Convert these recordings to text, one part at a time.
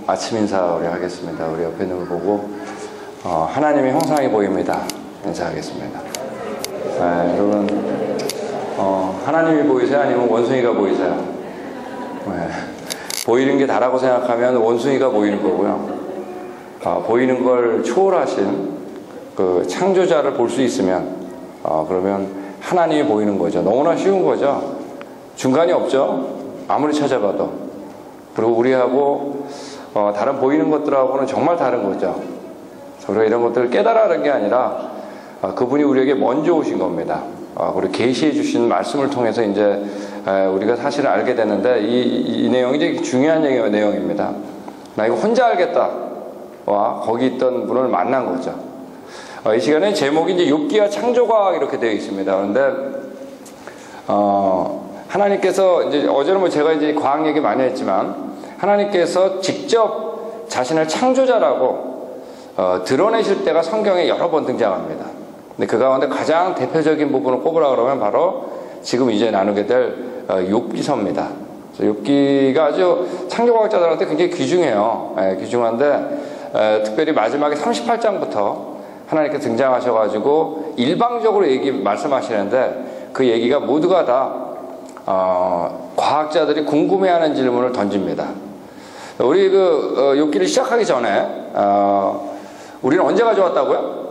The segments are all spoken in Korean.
아침 인사 우리 하겠습니다. 우리 옆에 있는 걸 보고 하나님의 형상이 보입니다. 인사하겠습니다. 네, 여러분 하나님이 보이세요? 아니면 원숭이가 보이세요? 네, 보이는 게 다라고 생각하면 원숭이가 보이는 거고요. 보이는 걸 초월하신 그 창조자를 볼 수 있으면 그러면 하나님이 보이는 거죠. 너무나 쉬운 거죠. 중간이 없죠. 아무리 찾아봐도. 그리고 우리하고 다른 보이는 것들하고는 정말 다른 거죠. 우리가 이런 것들을 깨달아는 게 아니라 그분이 우리에게 먼저 오신 겁니다. 그리고 계시해 주신 말씀을 통해서 이제 우리가 사실을 알게 되는데 이 내용이 되게 중요한 내용입니다. 나 이거 혼자 알겠다. 와, 거기 있던 분을 만난 거죠. 이 시간에 제목이 이제 욥기와 창조과학 이렇게 되어 있습니다. 그런데 하나님께서 이제 어제는 뭐 제가 이제 과학 얘기 많이 했지만 하나님께서 직접 자신을 창조자라고 드러내실 때가 성경에 여러 번 등장합니다. 근데 그 가운데 가장 대표적인 부분을 꼽으라 그러면 바로 지금 이제 나누게 될 욥기서입니다. 욥기가 아주 창조과학자들한테 굉장히 귀중해요. 귀중한데 특별히 마지막에 38장부터 하나님께 등장하셔가지고 일방적으로 말씀하시는데 그 얘기가 모두가 다 과학자들이 궁금해하는 질문을 던집니다. 우리 욥기를 시작하기 전에 우리는 언제가 좋았다고요?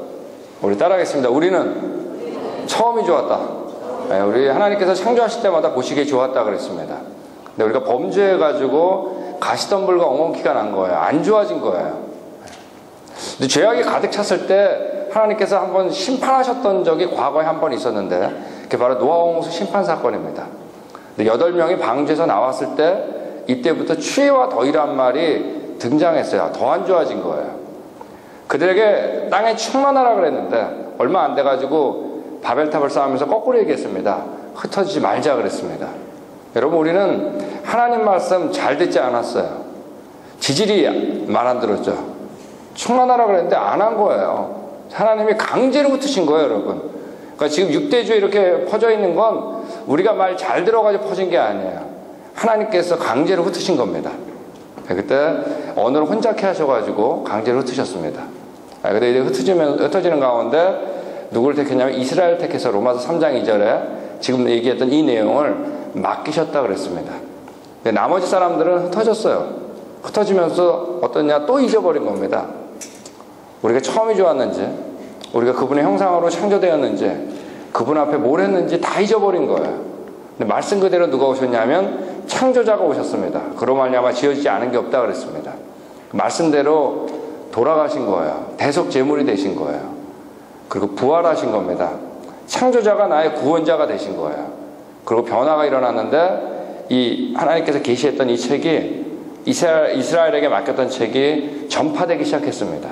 우리 따라하겠습니다. 우리는 처음이 좋았다. 우리 하나님께서 창조하실 때마다 보시기에 좋았다 그랬습니다. 근데 우리가 범죄해가지고 가시덤불과 엉겅퀴가 난 거예요. 안 좋아진 거예요. 근데 죄악이 가득 찼을 때 하나님께서 한번 심판하셨던 적이 과거에 한 번 있었는데 그게 바로 노아 홍수 심판 사건입니다. 근데 8명이 방주에서 나왔을 때 이때부터 추위와 더위란 말이 등장했어요. 더 안 좋아진 거예요. 그들에게 땅에 충만하라 그랬는데 얼마 안 돼가지고 바벨탑을 쌓으면서 거꾸로 얘기했습니다. 흩어지지 말자 그랬습니다. 여러분, 우리는 하나님 말씀 잘 듣지 않았어요. 지질이 말 안 들었죠. 충만하라 그랬는데 안 한 거예요. 하나님이 강제로 흩으신 거예요, 여러분. 그러니까 지금 6대주에 이렇게 퍼져 있는 건 우리가 말 잘 들어가지고 퍼진 게 아니에요. 하나님께서 강제로 흩으신 겁니다. 그때 언어를 혼잡케 하셔가지고 강제로 흩으셨습니다. 근데 이제 흩어지는 가운데 누구를 택했냐면 이스라엘 택해서 로마서 3장 2절에 지금 얘기했던 이 내용을 맡기셨다 그랬습니다. 근데 나머지 사람들은 흩어졌어요. 흩어지면서 어떠냐? 또 잊어버린 겁니다. 우리가 처음이 좋았는지, 우리가 그분의 형상으로 창조되었는지, 그분 앞에 뭘 했는지 다 잊어버린 거예요. 근데 말씀 그대로 누가 오셨냐면 창조자가 오셨습니다. 그로 말미암아 지어지지 않은 게 없다 그랬습니다. 말씀대로 돌아가신 거예요. 대속 제물이 되신 거예요. 그리고 부활하신 겁니다. 창조자가 나의 구원자가 되신 거예요. 그리고 변화가 일어났는데 이 하나님께서 계시했던 이 책이 이스라엘에게 맡겼던 책이 전파되기 시작했습니다.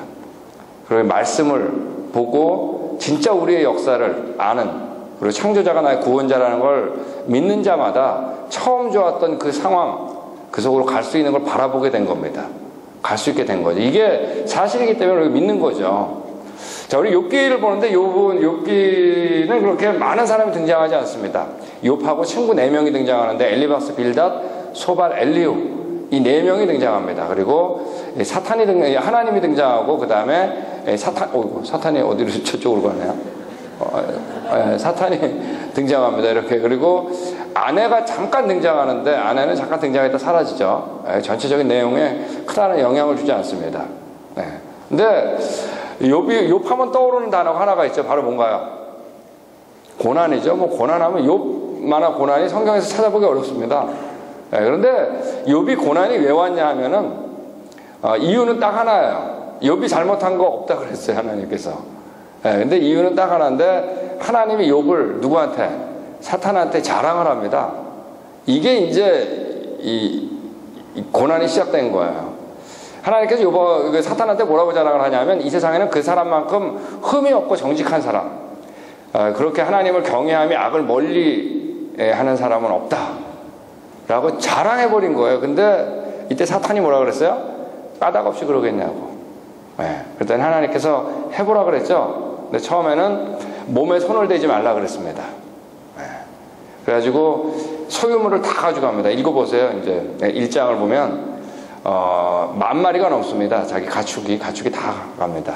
그리고 말씀을 보고 진짜 우리의 역사를 아는, 그리고 창조자가 나의 구원자라는 걸 믿는 자마다 처음 좋았던 그 상황, 그 속으로 갈 수 있는 걸 바라보게 된 겁니다. 갈 수 있게 된 거죠. 이게 사실이기 때문에 우리가 믿는 거죠. 자, 우리 욥기를 보는데 욥기는 그렇게 많은 사람이 등장하지 않습니다. 욥하고 친구 4명이 등장하는데 엘리바스, 빌닷, 소발, 엘리우, 이 4명이 등장합니다. 그리고 하나님이 등장하고 그 다음에 사탄이 어디로 저쪽으로 가네요. 사탄이 등장합니다. 이렇게. 그리고 아내가 잠깐 등장하는데 아내는 잠깐 등장했다 사라지죠. 전체적인 내용에 크다는 영향을 주지 않습니다. 근데 욥하면 떠오르는 단어가 하나가 있죠. 바로 뭔가요? 고난이죠. 뭐 고난하면 욥만한 고난이 성경에서 찾아보기 어렵습니다. 그런데 욥이 고난이 왜 왔냐 하면은 이유는 딱 하나예요. 욥이 잘못한 거 없다 그랬어요, 하나님께서. 근데 이유는 딱 하나인데 하나님이 욥을 누구한테? 사탄한테 자랑을 합니다. 이게 이제 이 고난이 시작된 거예요. 하나님께서 사탄한테 뭐라고 자랑을 하냐면 이 세상에는 그 사람만큼 흠이 없고 정직한 사람, 그렇게 하나님을 경외하며 악을 멀리 하는 사람은 없다 라고 자랑해버린 거예요. 근데 이때 사탄이 뭐라 그랬어요? 까닭없이 그러겠냐고. 그랬더니 하나님께서 해보라 그랬죠. 근데 처음에는 몸에 손을 대지 말라 그랬습니다. 그래가지고 소유물을 다 가져갑니다. 읽어보세요. 이제 1장을 보면 10,000마리가 넘습니다. 자기 가축이 다 갑니다.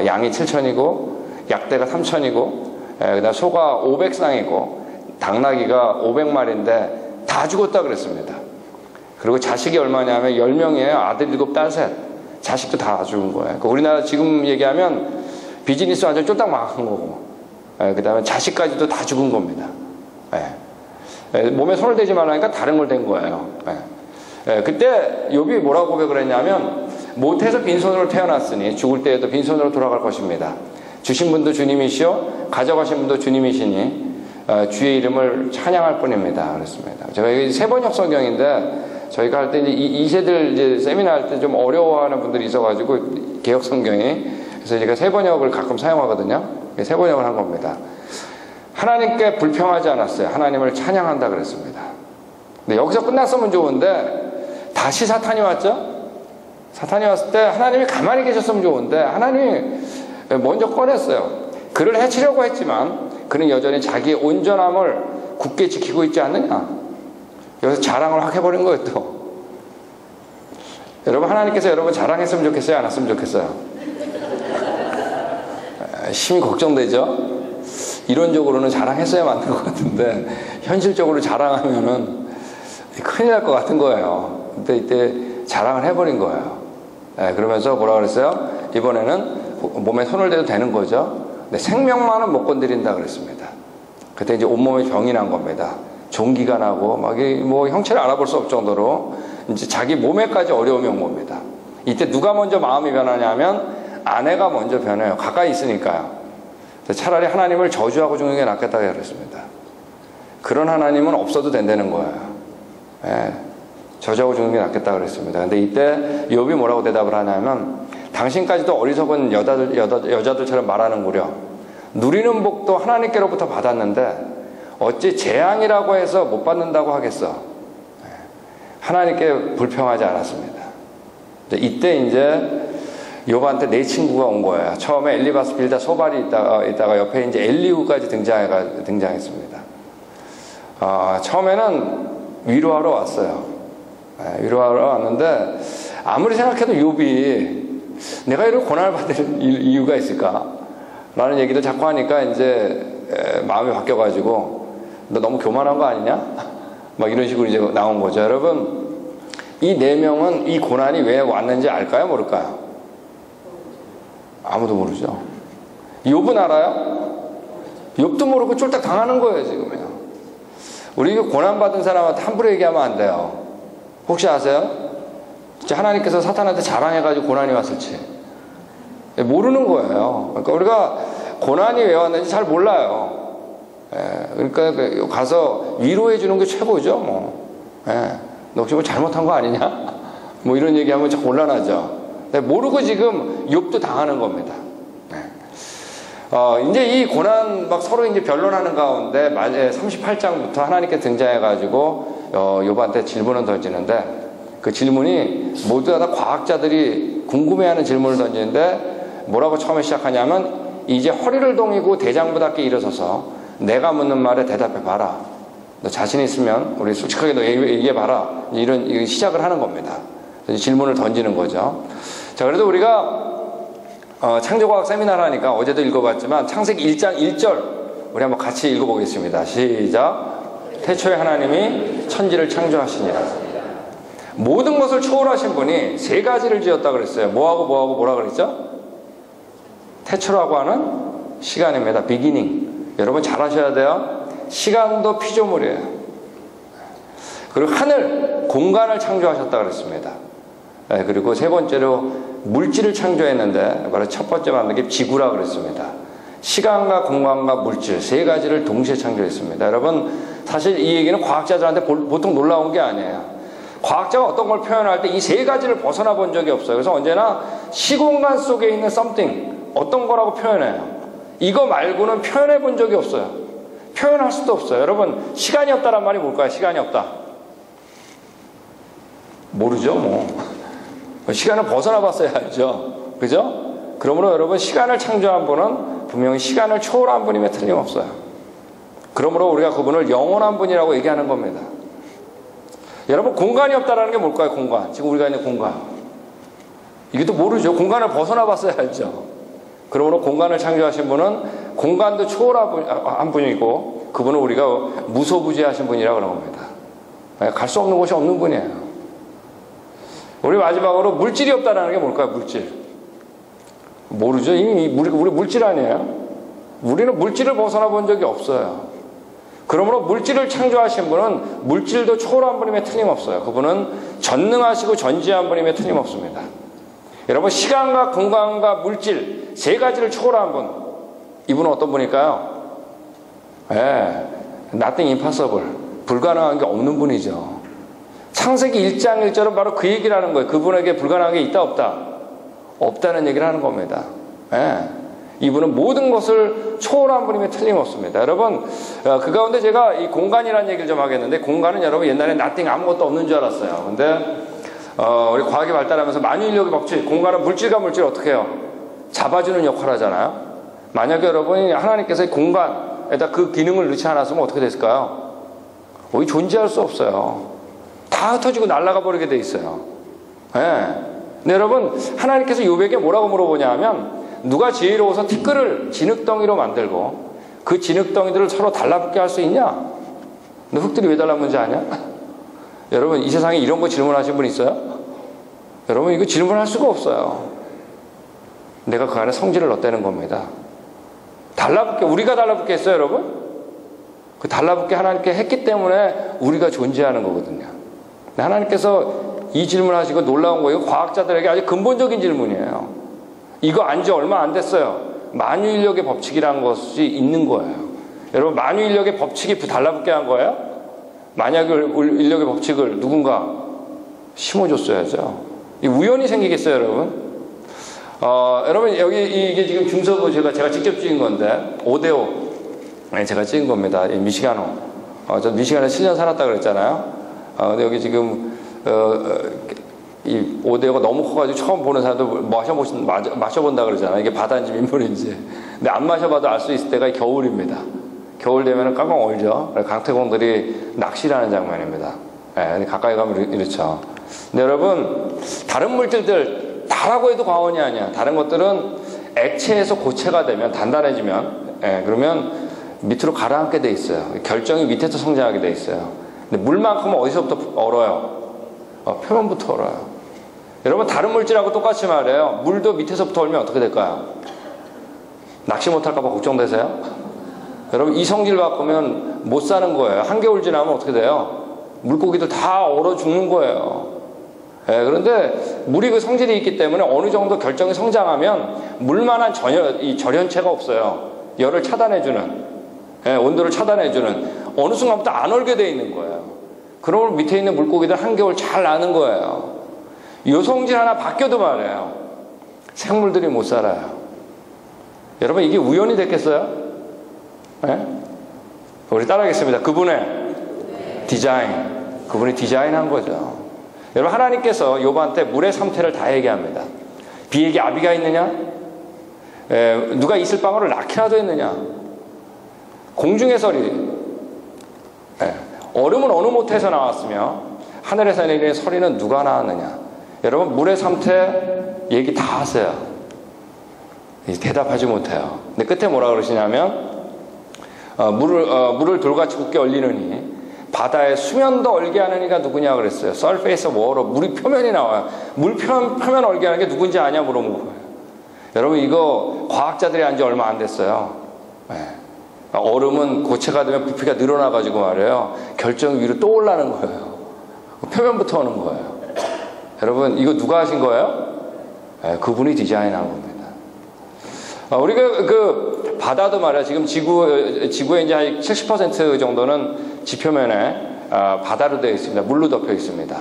양이 7,000이고 약대가 3,000이고 그다음 소가 500쌍이고 당나귀가 500마리인데 다 죽었다 그랬습니다. 그리고 자식이 얼마냐면 10명이에요. 아들 7, 딸 3. 자식도 다 죽은 거예요. 그러니까 우리나라 지금 얘기하면 비즈니스 완전 쫄딱 망한 거고, 그 다음에 자식까지도 다 죽은 겁니다. 몸에 손을 대지 말라니까 다른 걸 댄 거예요. 그때 욥이 뭐라고 고백을 했냐면, 못해서 빈손으로 태어났으니 죽을 때에도 빈손으로 돌아갈 것입니다. 주신 분도 주님이시오, 가져가신 분도 주님이시니 주의 이름을 찬양할 뿐입니다. 그랬습니다. 제가 여기 세번역 성경인데, 저희가 할 때 이 세들 이제 세미나 할 때 좀 어려워하는 분들이 있어가지고 개혁 성경이, 그래서 제가 세번역을 가끔 사용하거든요. 세번역을 한 겁니다. 하나님께 불평하지 않았어요. 하나님을 찬양한다 그랬습니다. 근데 여기서 끝났으면 좋은데 다시 사탄이 왔죠. 사탄이 왔을 때 하나님이 가만히 계셨으면 좋은데 하나님이 먼저 꺼냈어요. 그를 해치려고 했지만 그는 여전히 자기의 온전함을 굳게 지키고 있지 않느냐. 여기서 자랑을 확 해버린 거예요. 또 여러분, 하나님께서 여러분 자랑했으면 좋겠어요, 안 했으면 좋겠어요? 심히 걱정되죠. 이론적으로는 자랑했어야 맞는 것 같은데 현실적으로 자랑하면은 큰일 날 것 같은 거예요. 근데 이때 자랑을 해버린 거예요. 그러면서 뭐라 그랬어요? 이번에는 몸에 손을 대도 되는 거죠. 근데 생명만은 못 건드린다 그랬습니다. 그때 이제 온몸에 병이 난 겁니다. 종기가 나고 막 뭐 형체를 알아볼 수 없을 정도로 이제 자기 몸에까지 어려움이 온 겁니다. 이때 누가 먼저 마음이 변하냐면 아내가 먼저 변해요. 가까이 있으니까요. 차라리 하나님을 저주하고 죽는 게 낫겠다 그랬습니다. 그런 하나님은 없어도 된다는 거예요. 저주하고 죽는 게 낫겠다 그랬습니다. 근데 이때 욥이 뭐라고 대답을 하냐면, 당신까지도 어리석은 여자들처럼 말하는구려. 누리는 복도 하나님께로부터 받았는데 어찌 재앙이라고 해서 못 받는다고 하겠어. 하나님께 불평하지 않았습니다. 이때 이제 욥한테 네 친구가 온 거예요. 처음에 엘리바스, 빌다, 소발이 있다가 옆에 이제 엘리후까지 등장했습니다. 처음에는 위로하러 왔어요. 위로하러 왔는데 아무리 생각해도 욥이 내가 이런 고난을 받을 이유가 있을까? 라는 얘기를 자꾸 하니까 이제 마음이 바뀌어가지고 너 너무 교만한 거 아니냐? 막 이런 식으로 이제 나온 거죠. 여러분, 이 네 명은 이 고난이 왜 왔는지 알까요? 모를까요? 아무도 모르죠. 욥은 알아요? 욥도 모르고 쫄딱 당하는 거예요, 지금요. 우리 고난받은 사람한테 함부로 얘기하면 안 돼요. 혹시 아세요? 진짜 하나님께서 사탄한테 자랑해가지고 고난이 왔을지 모르는 거예요. 그러니까 우리가 고난이 왜 왔는지 잘 몰라요. 그러니까 가서 위로해 주는 게 최고죠. 뭐, 너 혹시 뭐 잘못한 거 아니냐? 뭐 이런 얘기하면 참 곤란하죠. 모르고 지금 욥도 당하는 겁니다. 이제 이 고난 막 서로 이제 변론하는 가운데 38장부터 하나님께 등장해가지고 욥한테 질문을 던지는데, 그 질문이 모두 다 과학자들이 궁금해하는 질문을 던지는데 뭐라고 처음에 시작하냐면, 이제 허리를 동이고 대장부답게 일어서서 내가 묻는 말에 대답해 봐라. 너 자신 있으면 우리 솔직하게 너 얘기해 봐라. 이런 시작을 하는 겁니다. 질문을 던지는 거죠. 자, 그래도 우리가 창조과학 세미나를 하니까 어제도 읽어봤지만 창세기 1장 1절 우리 한번 같이 읽어보겠습니다. 시작. 태초에 하나님이 천지를 창조하시니라. 모든 것을 초월하신 분이 세 가지를 지었다 그랬어요. 뭐하고 뭐라 그랬죠? 태초라고 하는 시간입니다. 비기닝. 여러분 잘 하셔야 돼요. 시간도 피조물이에요. 그리고 하늘, 공간을 창조하셨다 그랬습니다. 그리고 세 번째로 물질을 창조했는데 바로 첫 번째 만든 게 지구라 그랬습니다. 시간과 공간과 물질 세 가지를 동시에 창조했습니다. 여러분, 사실 이 얘기는 과학자들한테 보통 놀라운 게 아니에요. 과학자가 어떤 걸 표현할 때 이 세 가지를 벗어나 본 적이 없어요. 그래서 언제나 시공간 속에 있는 something, 어떤 거라고 표현해요. 이거 말고는 표현해 본 적이 없어요. 표현할 수도 없어요. 여러분, 시간이 없다란 말이 뭘까요? 시간이 없다. 모르죠, 뭐. 시간을 벗어나 봤어야 알죠. 그죠? 그러므로 여러분, 시간을 창조한 분은 분명히 시간을 초월한 분임에 틀림없어요. 그러므로 우리가 그분을 영원한 분이라고 얘기하는 겁니다. 여러분, 공간이 없다라는 게 뭘까요? 공간. 지금 우리가 있는 공간. 이것도 모르죠. 공간을 벗어나 봤어야 알죠. 그러므로 공간을 창조하신 분은 공간도 초월한 분이고, 그분은 우리가 무소부재하신 분이라고 그런 겁니다. 갈 수 없는 곳이 없는 분이에요. 우리 마지막으로 물질이 없다라는 게 뭘까요? 물질. 모르죠. 이미 우리 물질 아니에요? 우리는 물질을 벗어나 본 적이 없어요. 그러므로 물질을 창조하신 분은 물질도 초월한 분임에 틀림없어요. 그분은 전능하시고 전지한 분임에 틀림없습니다. 여러분, 시간과 공간과 물질 세 가지를 초월한 분, 이분은 어떤 분일까요? Nothing impossible, 불가능한 게 없는 분이죠. 창세기 1장 1절은 바로 그 얘기를 하는 거예요. 그분에게 불가능한 게 있다 없다? 없다는 얘기를 하는 겁니다. 이분은 모든 것을 초월한 분임에 틀림없습니다. 여러분, 그 가운데 제가 이 공간이라는 얘기를 좀 하겠는데, 공간은 여러분 옛날에 nothing, 아무것도 없는 줄 알았어요. 근데 우리 과학이 발달하면서 만유인력의 법칙, 공간은 물질과 물질을 어떻게 해요? 잡아주는 역할을 하잖아요. 만약에 여러분이 하나님께서 이 공간에다 그 기능을 넣지 않았으면 어떻게 됐을까요? 거의 존재할 수 없어요. 다 흩어지고 날아가 버리게 돼 있어요. 근데 여러분, 하나님께서 욥에게 뭐라고 물어보냐 하면, 누가 지혜로워서 티끌을 진흙덩이로 만들고 그 진흙덩이들을 서로 달라붙게 할 수 있냐? 너 흙들이 왜 달라붙는지 아냐? 여러분, 이 세상에 이런 거 질문하신 분 있어요? 여러분, 이거 질문할 수가 없어요. 내가 그 안에 성질을 넣었다는 겁니다. 달라붙게, 우리가 달라붙게 했어요, 여러분? 그 달라붙게 하나님께 했기 때문에 우리가 존재하는 거거든요. 하나님께서 이 질문을 하시고 놀라운 거예요. 과학자들에게 아주 근본적인 질문이에요. 이거 안지 얼마 안 됐어요. 만유인력의 법칙이라는 것이 있는 거예요. 여러분, 만유인력의 법칙이 달라붙게 한 거예요? 만유인력의 법칙을 누군가 심어줬어야죠. 이 우연히 생기겠어요, 여러분? 여러분, 여기 이게 지금 중서부 제가 직접 찍은 건데, 5대5 제가 찍은 겁니다. 미시가노. 저 미시간에 7년 살았다 그랬잖아요. 근데 여기 지금 이 5대5가 너무 커가지고 처음 보는 사람도 마셔본다 그러잖아요. 이게 바다인지 민물인지. 근데 안 마셔봐도 알 수 있을 때가 겨울입니다. 겨울 되면 깡깡 얼죠. 강태공들이 낚시를 하는 장면입니다. 가까이 가면 이렇죠. 근데 여러분, 다른 물질들 다라고 해도 과언이 아니야. 다른 것들은 액체에서 고체가 되면, 단단해지면, 그러면 밑으로 가라앉게 돼 있어요. 결정이 밑에서 성장하게 돼 있어요. 근데 물만큼은 어디서부터 얼어요? 표면부터 얼어요. 여러분, 다른 물질하고 똑같이 말해요. 물도 밑에서부터 얼면 어떻게 될까요? 낚시 못할까봐 걱정되세요? 여러분, 이 성질 바꾸면 못 사는 거예요. 한겨울 지나면 어떻게 돼요? 물고기들 다 얼어 죽는 거예요. 그런데 물이 그 성질이 있기 때문에 어느 정도 결정이 성장하면 물만한 절연체가 없어요. 열을 차단해주는, 온도를 차단해주는, 어느 순간부터 안 얼게 돼 있는 거예요. 그러면 밑에 있는 물고기들 한겨울 잘 나는 거예요. 요 성질 하나 바뀌어도 말이에요. 생물들이 못 살아요. 여러분, 이게 우연이 됐겠어요? 우리 따라하겠습니다. 그분의 디자인. 그분이 디자인한 거죠. 여러분, 하나님께서 욥한테 물의 상태를 다 얘기합니다. 비에게 아비가 있느냐? 누가 있을 방울을 라키라도 했느냐? 공중의 소리. 얼음은 어느 모태에서 나왔으며 하늘에서 내리는 소리는 누가 낳았느냐? 여러분, 물의 상태 얘기 다 하세요. 대답하지 못해요. 근데 끝에 뭐라 그러시냐면, 물을 돌같이 굳게 얼리느니 바다의 수면도 얼게 하는 이가 누구냐 그랬어요. Surface of water, 물이 표면이 나와요. 물 표면 얼게 하는 게 누군지 아냐 물어본 거예요. 여러분, 이거 과학자들이 한 지 얼마 안 됐어요. 얼음은 고체가 되면 부피가 늘어나가지고 말이에요. 결정 위로 또 올라가는 거예요. 표면부터 오는 거예요. 여러분, 이거 누가 하신 거예요? 그분이 디자인한 겁니다. 우리가 그 바다도 말이야, 지금 지구의 이제 한 70% 정도는 지표면에 바다로 되어 있습니다. 물로 덮여 있습니다.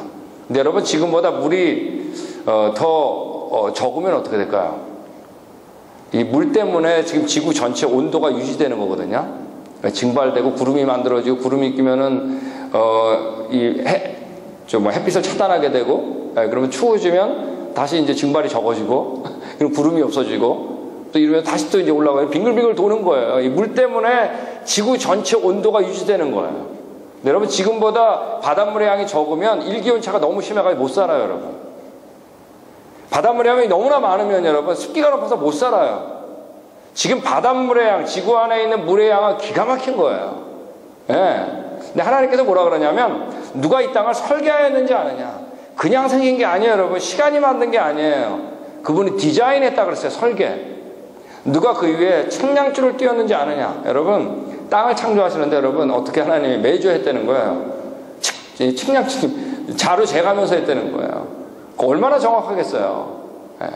근데 여러분, 지금보다 물이 더 적으면 어떻게 될까요? 이 물 때문에 지금 지구 전체 온도가 유지되는 거거든요. 증발되고 구름이 만들어지고, 구름이 끼면은 햇빛을 차단하게 되고, 그러면 추워지면 다시 이제 증발이 적어지고, 그리고 구름이 없어지고, 또 이러면 다시 또 이제 올라가요. 빙글빙글 도는 거예요. 이 물 때문에 지구 전체 온도가 유지되는 거예요. 여러분 지금보다 바닷물의 양이 적으면 일기온차가 너무 심해가지고 못 살아요, 여러분. 바닷물의 양이 너무나 많으면 여러분 습기가 높아서 못 살아요. 지금 바닷물의 양, 지구 안에 있는 물의 양은 기가 막힌 거예요. 예. 근데 하나님께서 뭐라 그러냐면 누가 이 땅을 설계하였는지 아느냐. 그냥 생긴 게 아니에요, 여러분. 시간이 만든 게 아니에요. 그분이 디자인했다 그랬어요, 설계. 누가 그 위에 측량줄을 띄웠는지 아느냐. 여러분, 땅을 창조하시는데 여러분 어떻게 하나님이 매주 했다는 거예요. 측량줄 자루 재가면서 했다는 거예요. 얼마나 정확하겠어요. 예.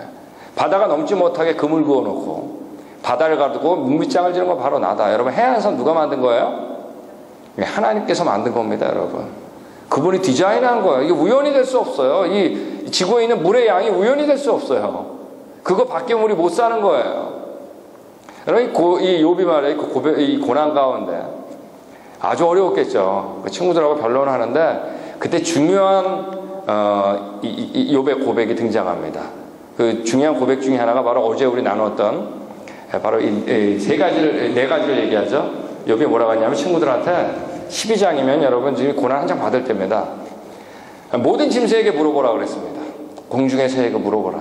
바다가 넘지 못하게 금을 그어놓고 바다를 가두고 물밑장을 지는 건 바로 나다. 여러분, 해안선 누가 만든 거예요? 하나님께서 만든 겁니다, 여러분. 그분이 디자인한 거예요. 이게 우연이 될 수 없어요. 이 지구에 있는 물의 양이 우연이 될 수 없어요. 그거 밖에 우리 못 사는 거예요. 여러분, 이 욥이 말이에요. 이 고난 가운데 아주 어려웠겠죠. 그 친구들하고 변론하는데 그때 중요한 욥의 고백이 등장합니다. 그 중요한 고백 중에 하나가 바로 어제 우리 나눴던 바로 이 네 가지를 얘기하죠. 욥이 뭐라고 하냐면 친구들한테 12장이면 여러분 지금 고난 한 장 받을 때입니다. 모든 짐승에게 물어보라 그랬습니다. 공중의 새에게 물어보라.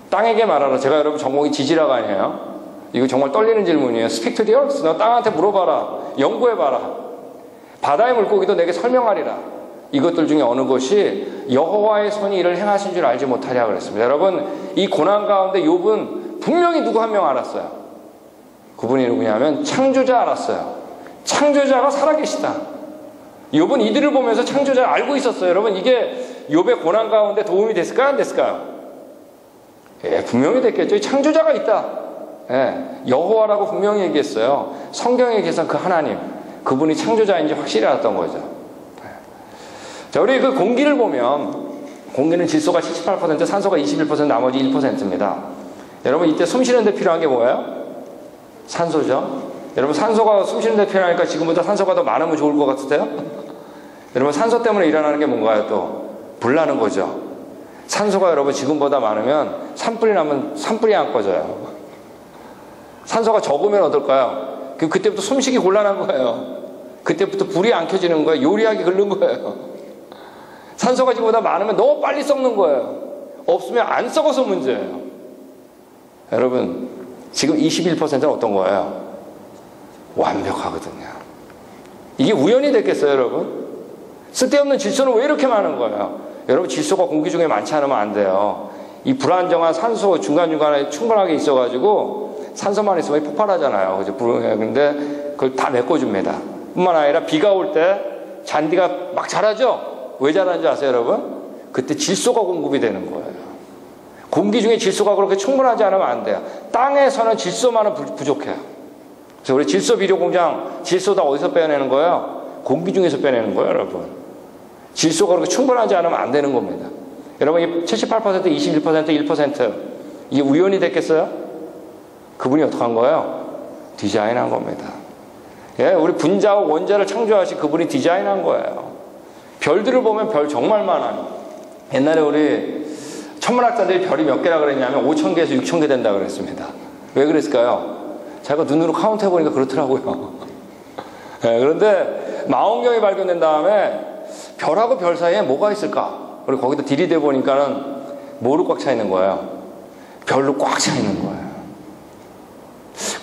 땅에게 말하라. 제가 여러분 전공이 지질학 아니에요. 이거 정말 떨리는 질문이에요. Speak to the earth. 너 땅한테 물어봐라. 연구해봐라. 바다의 물고기도 내게 설명하리라. 이것들 중에 어느 것이 여호와의 손이 이를 행하신 줄 알지 못하랴 그랬습니다. 여러분, 이 고난 가운데 욥은 분명히 누구 한 명 알았어요. 그분이 누구냐면 창조자 알았어요. 창조자가 살아계시다. 욥은 이들을 보면서 창조자를 알고 있었어요. 여러분, 이게 욥의 고난 가운데 도움이 됐을까요? 안 됐을까요? 예, 분명히 됐겠죠. 창조자가 있다. 예, 여호와라고 분명히 얘기했어요. 성경에 계신 그 하나님, 그분이 창조자인지 확실히 알았던 거죠. 자, 우리 그 공기를 보면 공기는 질소가 78%, 산소가 21%, 나머지 1%입니다. 여러분, 이때 숨 쉬는 데 필요한 게 뭐예요? 산소죠. 여러분, 산소가 숨 쉬는 데 필요하니까 지금보다 산소가 더 많으면 좋을 것 같으세요? 여러분, 산소 때문에 일어나는 게 뭔가요? 또 불나는 거죠. 산소가 여러분 지금보다 많으면 산불이 나면 산불이 안 꺼져요. 산소가 적으면 어떨까요? 그때부터 숨쉬기 곤란한 거예요. 그때부터 불이 안 켜지는 거예요. 요리하기 그런 거예요. 산소가 지금보다 많으면 너무 빨리 썩는 거예요. 없으면 안 썩어서 문제예요. 여러분, 지금 21%는 어떤 거예요? 완벽하거든요. 이게 우연이 됐겠어요, 여러분? 쓸데없는 질소는 왜 이렇게 많은 거예요? 여러분, 질소가 공기 중에 많지 않으면 안 돼요. 이 불안정한 산소 중간중간에 충분하게 있어가지고 산소만 있으면 폭발하잖아요. 근데 그걸 다 메꿔줍니다. 뿐만 아니라 비가 올 때 잔디가 막 자라죠? 왜 자라는지 아세요, 여러분? 그때 질소가 공급이 되는 거예요. 공기 중에 질소가 그렇게 충분하지 않으면 안 돼요. 땅에서는 질소만은 부족해요. 그래서 우리 질소 비료 공장, 질소 다 어디서 빼내는 거예요? 공기 중에서 빼내는 거예요, 여러분. 질소가 그렇게 충분하지 않으면 안 되는 겁니다. 여러분, 이 78%, 21%, 1% 이게 우연이 됐겠어요? 그분이 어떻게 한 거예요? 디자인한 겁니다. 예, 우리 분자와 원자를 창조하신 그분이 디자인한 거예요. 별들을 보면 별 정말 많아요. 옛날에 우리 천문학자들이 별이 몇 개라 그랬냐면 5,000개에서 6,000개 된다 그랬습니다. 왜 그랬을까요? 제가 눈으로 카운트 해보니까 그렇더라고요. 예, 그런데 망원경이 발견된 다음에 별하고 별 사이에 뭐가 있을까? 그리고 거기다 들이대 보니까는 뭐로 꽉 차 있는 거예요? 별로 꽉 차 있는 거예요.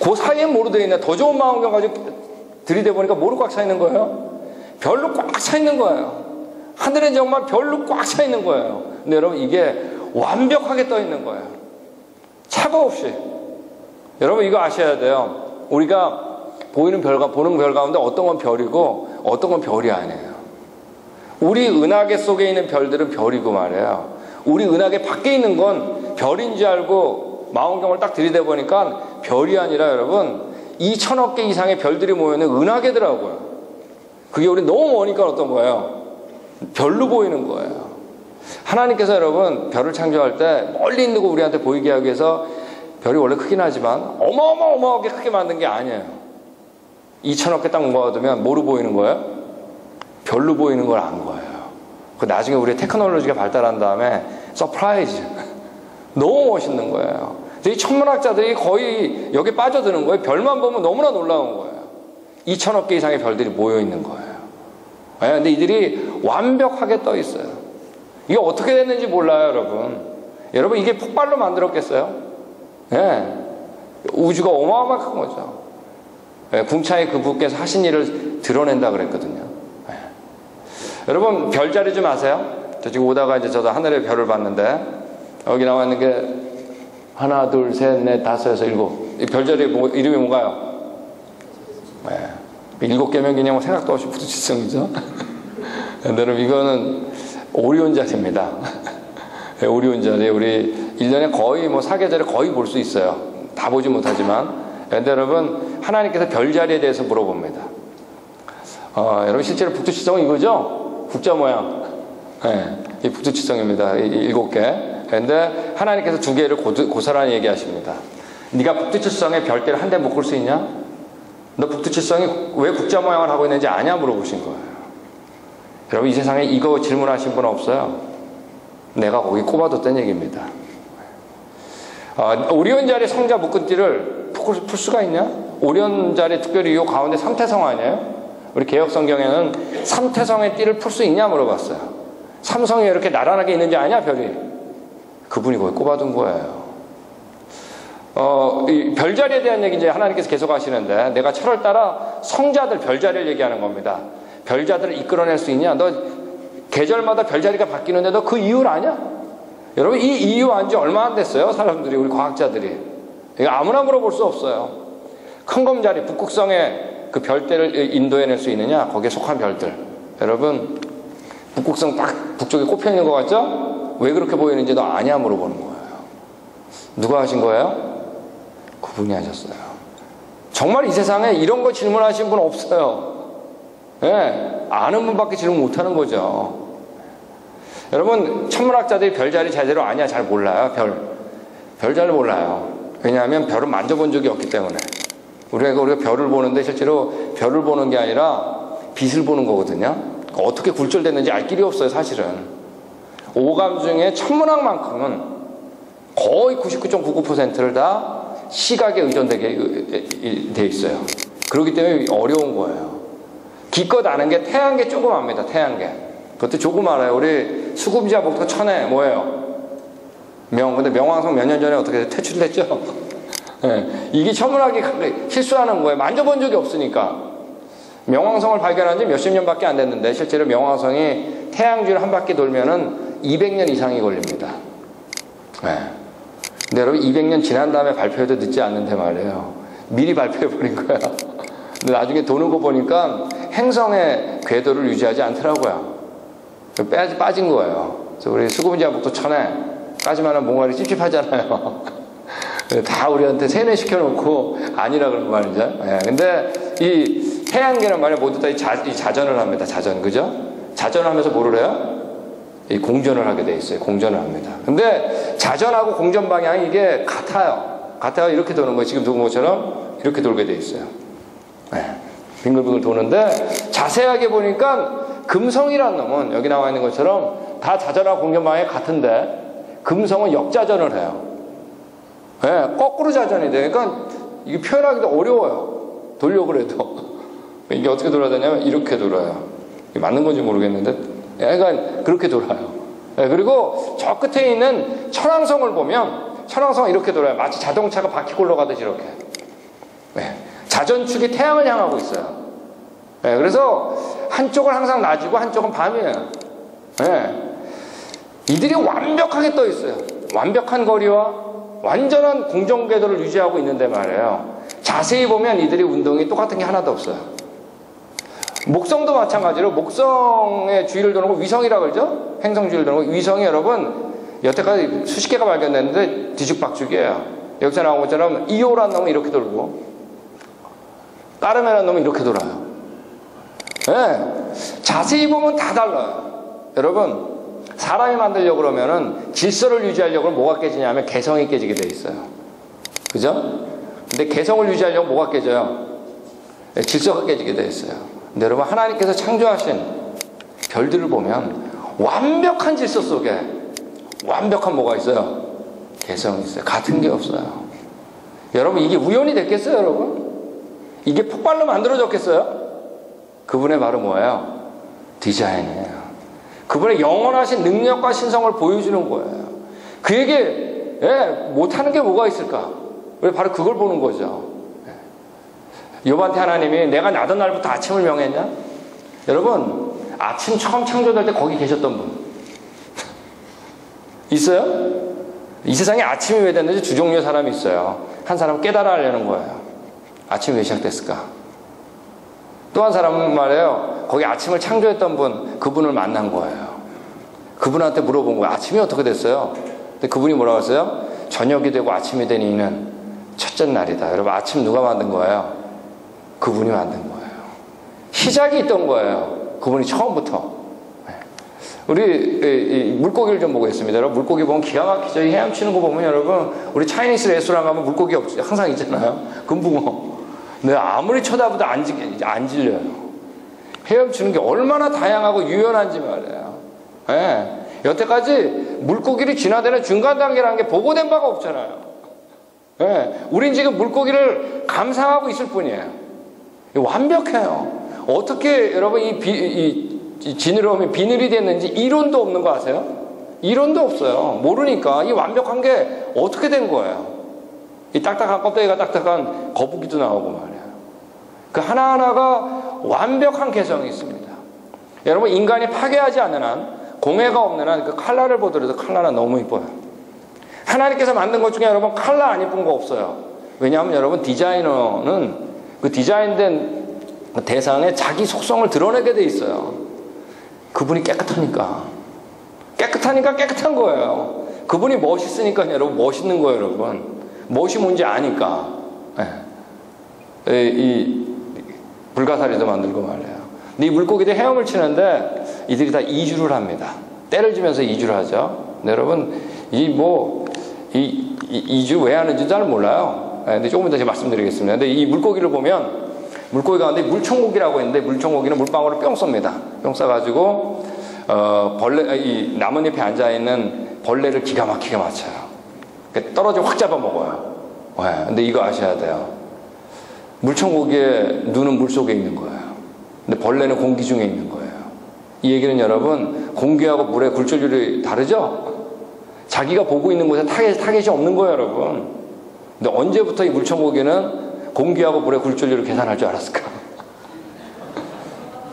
그 사이에 뭐로 되어 있나? 더 좋은 망원경 가지고 들이대 보니까 뭐로 꽉 차 있는 거예요? 별로 꽉 차 있는 거예요. 하늘에 정말 별로 꽉 차 있는 거예요. 근데 여러분, 이게 완벽하게 떠 있는 거예요. 차가 없이. 여러분, 이거 아셔야 돼요. 우리가 보는 별 가운데 어떤 건 별이고 어떤 건 별이 아니에요. 우리 은하계 속에 있는 별들은 별이고 말이에요. 우리 은하계 밖에 있는 건 별인 줄 알고 망원경을 딱 들이대 보니까 별이 아니라 여러분 2,000억 개 이상의 별들이 모여있는 은하계더라고요. 그게 우리 너무 머니까 어떤 거예요? 별로 보이는 거예요. 하나님께서 여러분 별을 창조할 때 멀리 있는 거 우리한테 보이게 하기 위해서 별이 원래 크긴 하지만 어마어마하게 크게 만든 게 아니에요. 2,000억 개 딱 모아두면 뭐로 보이는 거예요? 별로 보이는 걸 안 거예요. 그 나중에 우리 테크놀로지가 발달한 다음에 서프라이즈 너무 멋있는 거예요. 이 천문학자들이 거의 여기에 빠져드는 거예요. 별만 보면 너무나 놀라운 거예요. 2,000억 개 이상의 별들이 모여 있는 거예요. 근데 이들이 완벽하게 떠 있어요. 이게 어떻게 됐는지 몰라요, 여러분. 여러분, 이게 폭발로 만들었겠어요? 예. 우주가 어마어마한 거죠. 예. 궁창의 그분께서 하신 일을 드러낸다 그랬거든요. 예. 여러분, 별자리 좀 아세요? 저 지금 오다가 이제 저도 하늘의 별을 봤는데, 여기 나와 있는 게 하나, 둘, 셋, 넷, 다섯, 여섯, 일곱. 이 별자리 이름이 뭔가요? 예. 7개면 그냥 생각도 없이 부두치성이죠. 여러분, 이거는 오리온자리입니다. 오리온자리, 우리 1년에 거의 사계절에 거의 볼 수 있어요. 다 보지 못하지만. 근데 여러분, 하나님께서 별자리에 대해서 물어봅니다. 여러분, 실제로 북두칠성은 이거죠? 국자 모양. 이 북두칠성입니다. 7개. 근데 하나님께서 2개를 고스란히 얘기하십니다. 네가 북두칠성에 별대를 한 대 묶을 수 있냐? 너 북두칠성이 왜 국자 모양을 하고 있는지 아냐? 물어보신 거예요. 여러분, 이 세상에 이거 질문하신 분 없어요. 내가 거기 꼽아뒀던 얘기입니다. 오리온자리 성자 묶은 띠를 풀 수가 있냐? 오리온자리 특별히 이 가운데 삼태성 아니에요? 우리 개혁성경에는 삼태성의 띠를 풀 수 있냐 물어봤어요. 삼성이 이렇게 나란하게 있는지 아냐, 별이? 그분이 거기 꼽아둔 거예요. 이 별자리에 대한 얘기 이제 하나님께서 계속 하시는데, 내가 철을 따라 성자들 별자리를 얘기하는 겁니다. 별자들을 이끌어낼 수 있냐? 너 계절마다 별자리가 바뀌는데 너 그 이유를 아냐? 여러분, 이 이유 안 지 얼마 안 됐어요, 사람들이, 우리 과학자들이. 이거 아무나 물어볼 수 없어요. 큰 검자리, 북극성에 그 별대를 인도해낼 수 있느냐? 거기에 속한 별들. 여러분, 북극성 딱 북쪽에 꼽혀 있는 것 같죠? 왜 그렇게 보이는지 너 아냐? 물어보는 거예요. 누가 하신 거예요? 그분이 하셨어요. 정말 이 세상에 이런 거 질문하신 분 없어요. 예, 아는 분밖에 질문 못하는 거죠. 여러분, 천문학자들이 별자리 제대로 아냐? 잘 몰라요. 별자리를 몰라요. 왜냐하면 별은 만져본 적이 없기 때문에. 우리가 별을 보는데 실제로 별을 보는 게 아니라 빛을 보는 거거든요. 어떻게 굴절됐는지 알 길이 없어요, 사실은. 오감 중에 천문학만큼은 거의 99.99%를 다 시각에 의존되게 돼 있어요. 그렇기 때문에 어려운 거예요. 기껏 아는 게 태양계 조금 압니다. 태양계. 그것도 조금 알아요. 우리 수금지와 목토 천해 뭐예요? 근데 명왕성 몇 년 전에 어떻게 퇴출됐죠? 네. 이게 천문학이 실수하는 거예요. 만져본 적이 없으니까. 명왕성을 발견한 지 몇십 년밖에 안 됐는데 실제로 명왕성이 태양주를 한 바퀴 돌면은 200년 이상이 걸립니다. 네. 근데 여러분, 200년 지난 다음에 발표해도 늦지 않는데 말이에요. 미리 발표해버린 거야. 근데 나중에 도는 거 보니까 행성의 궤도를 유지하지 않더라고요. 빠진 거예요. 그래서 우리 수금지하복도 천해까지만 뭔가 찝찝하잖아요. 다 우리한테 세뇌시켜놓고 아니라 그런 거 말이죠. 예, 근데 이 태양계는 말이야 모두 다 이 자전을 합니다. 자전, 그죠? 자전을 하면서 뭐를 해요? 이 공전을 하게 돼 있어요. 공전을 합니다. 근데 자전하고 공전 방향이 이게 같아요. 이렇게 도는 거예요. 지금 도는 것처럼 이렇게 돌게 돼 있어요. 네. 빙글빙글 도는데 자세하게 보니까 금성이라는 놈은 여기 나와 있는 것처럼 다 자전하고 공전 방향이 같은데 금성은 역자전을 해요. 네. 거꾸로 자전이 돼. 그러니까 이게 표현하기도 어려워요. 돌려고 그래도. 이게 어떻게 돌아야 되냐면 이렇게 돌아요. 이게 맞는 건지 모르겠는데 그러니까 그렇게 돌아요. 네. 그리고 저 끝에 있는 천왕성을 보면 천왕성은 이렇게 돌아요. 마치 자동차가 바퀴 굴러가듯이 이렇게. 네. 자전축이 태양을 향하고 있어요. 네, 그래서 한쪽은 항상 낮이고 한쪽은 밤이에요. 네. 이들이 완벽하게 떠 있어요. 완벽한 거리와 완전한 공정궤도를 유지하고 있는데 말이에요. 자세히 보면 이들이 운동이 똑같은 게 하나도 없어요. 목성도 마찬가지로 목성의 주위를 도는 거 위성이라고 그러죠? 행성 주위를 도는 거. 위성이 여러분 여태까지 수십 개가 발견됐는데 뒤죽박죽이에요. 여기서 나온 것처럼 이오라는 놈은 이렇게 돌고 까르메라는 놈은 이렇게 돌아요. 네. 자세히 보면 다 달라요. 여러분, 사람이 만들려고 그러면은 질서를 유지하려고 하면 뭐가 깨지냐면 개성이 깨지게 돼 있어요. 그죠? 근데 개성을 유지하려고 뭐가 깨져요? 네, 질서가 깨지게 돼 있어요. 근데 여러분, 하나님께서 창조하신 별들을 보면 완벽한 질서 속에 완벽한 뭐가 있어요? 개성이 있어요. 같은 게 없어요. 여러분, 이게 우연이 됐겠어요, 여러분? 이게 폭발로 만들어졌겠어요? 그분의 말은 뭐예요? 디자인이에요. 그분의 영원하신 능력과 신성을 보여주는 거예요. 그에게 못하는 게 뭐가 있을까? 우리 바로 그걸 보는 거죠. 욥한테 하나님이 내가 나던 날부터 아침을 명했냐? 여러분, 아침 처음 창조될 때 거기 계셨던 분 있어요? 이 세상에 아침이 왜 됐는지 두 종류의 사람이 있어요. 한 사람은 깨달아 하려는 거예요. 아침이 왜 시작됐을까? 또 한 사람은 말이에요, 거기 아침을 창조했던 분, 그분을 만난 거예요. 그분한테 물어본 거예요. 아침이 어떻게 됐어요? 근데 그분이 뭐라고 했어요? 저녁이 되고 아침이 된 이는 첫째 날이다. 여러분, 아침 누가 만든 거예요? 그분이 만든 거예요. 시작이 있던 거예요. 그분이 처음부터. 우리 물고기를 좀 보겠습니다. 여러분, 물고기 보면 기가 막히죠. 헤엄치는 거 보면 여러분, 우리 차이니스 레스토랑 가면 물고기 항상 있잖아요. 금붕어. 근데 아무리 쳐다봐도 안 질려요. 헤엄치는 게 얼마나 다양하고 유연한지 말이에요. 여태까지 물고기를 진화되는 중간 단계라는 게 보고된 바가 없잖아요. 우린 지금 물고기를 감상하고 있을 뿐이에요. 완벽해요. 어떻게 여러분 이 지느러미 비늘이 됐는지 이론도 없는 거 아세요? 이론도 없어요. 모르니까 이 완벽한 게 어떻게 된 거예요. 이 딱딱한 껍데기가 딱딱한 거북이도 나오고 말이에요. 그 하나하나가 완벽한 개성이 있습니다. 여러분, 인간이 파괴하지 않는 한, 공해가 없는 한 그 칼라를 보더라도 칼라는 너무 이뻐요. 하나님께서 만든 것 중에 여러분 칼라 안 이쁜 거 없어요. 왜냐하면 여러분, 디자이너는 그 디자인된 대상에 자기 속성을 드러내게 돼 있어요. 그분이 깨끗하니까 깨끗한 거예요. 그분이 멋있으니까 여러분 멋있는 거예요. 여러분, 멋이 뭔지 아니까. 이 불가사리도 만들고 말이에요. 근데 이 물고기들 헤엄을 치는데 이들이 다 이주를 합니다. 때를 지면서 이주를 하죠. 근데 여러분, 이주 왜 하는지 잘 몰라요. 근데 조금 이따 제가 말씀드리겠습니다. 근데 이 물고기를 보면, 물고기 가운데 물총고기라고 있는데, 물총고기는 물방울을 뿅 쏩니다. 뿅 쏴가지고 이 나뭇잎에 앉아있는 벌레를 기가 막히게 맞춰요. 떨어지면 확 잡아먹어요. 근데 이거 아셔야 돼요. 물총고기의 눈은 물속에 있는 거예요. 근데 벌레는 공기 중에 있는 거예요. 이 얘기는 여러분, 공기하고 물의 굴절률이 다르죠? 자기가 보고 있는 곳에 타겟이 없는 거예요, 여러분. 근데 언제부터 이 물총고기는 공기하고 물의 굴절률을 계산할 줄 알았을까?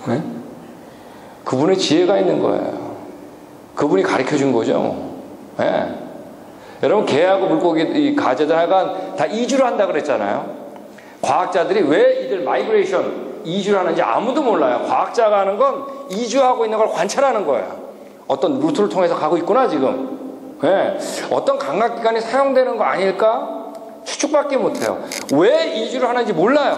네? 그분의 지혜가 있는 거예요. 그분이 가르쳐 준 거죠. 네. 여러분, 개하고 물고기, 이 가재들 하여간 다 이주를 한다 그랬잖아요. 과학자들이 왜 이들 마이그레이션, 이주를 하는지 아무도 몰라요. 과학자가 하는 건 이주하고 있는 걸 관찰하는 거예요. 어떤 루트를 통해서 가고 있구나, 지금. 어떤 감각기관이 사용되는 거 아닐까? 추측밖에 못해요. 왜 이주를 하는지 몰라요.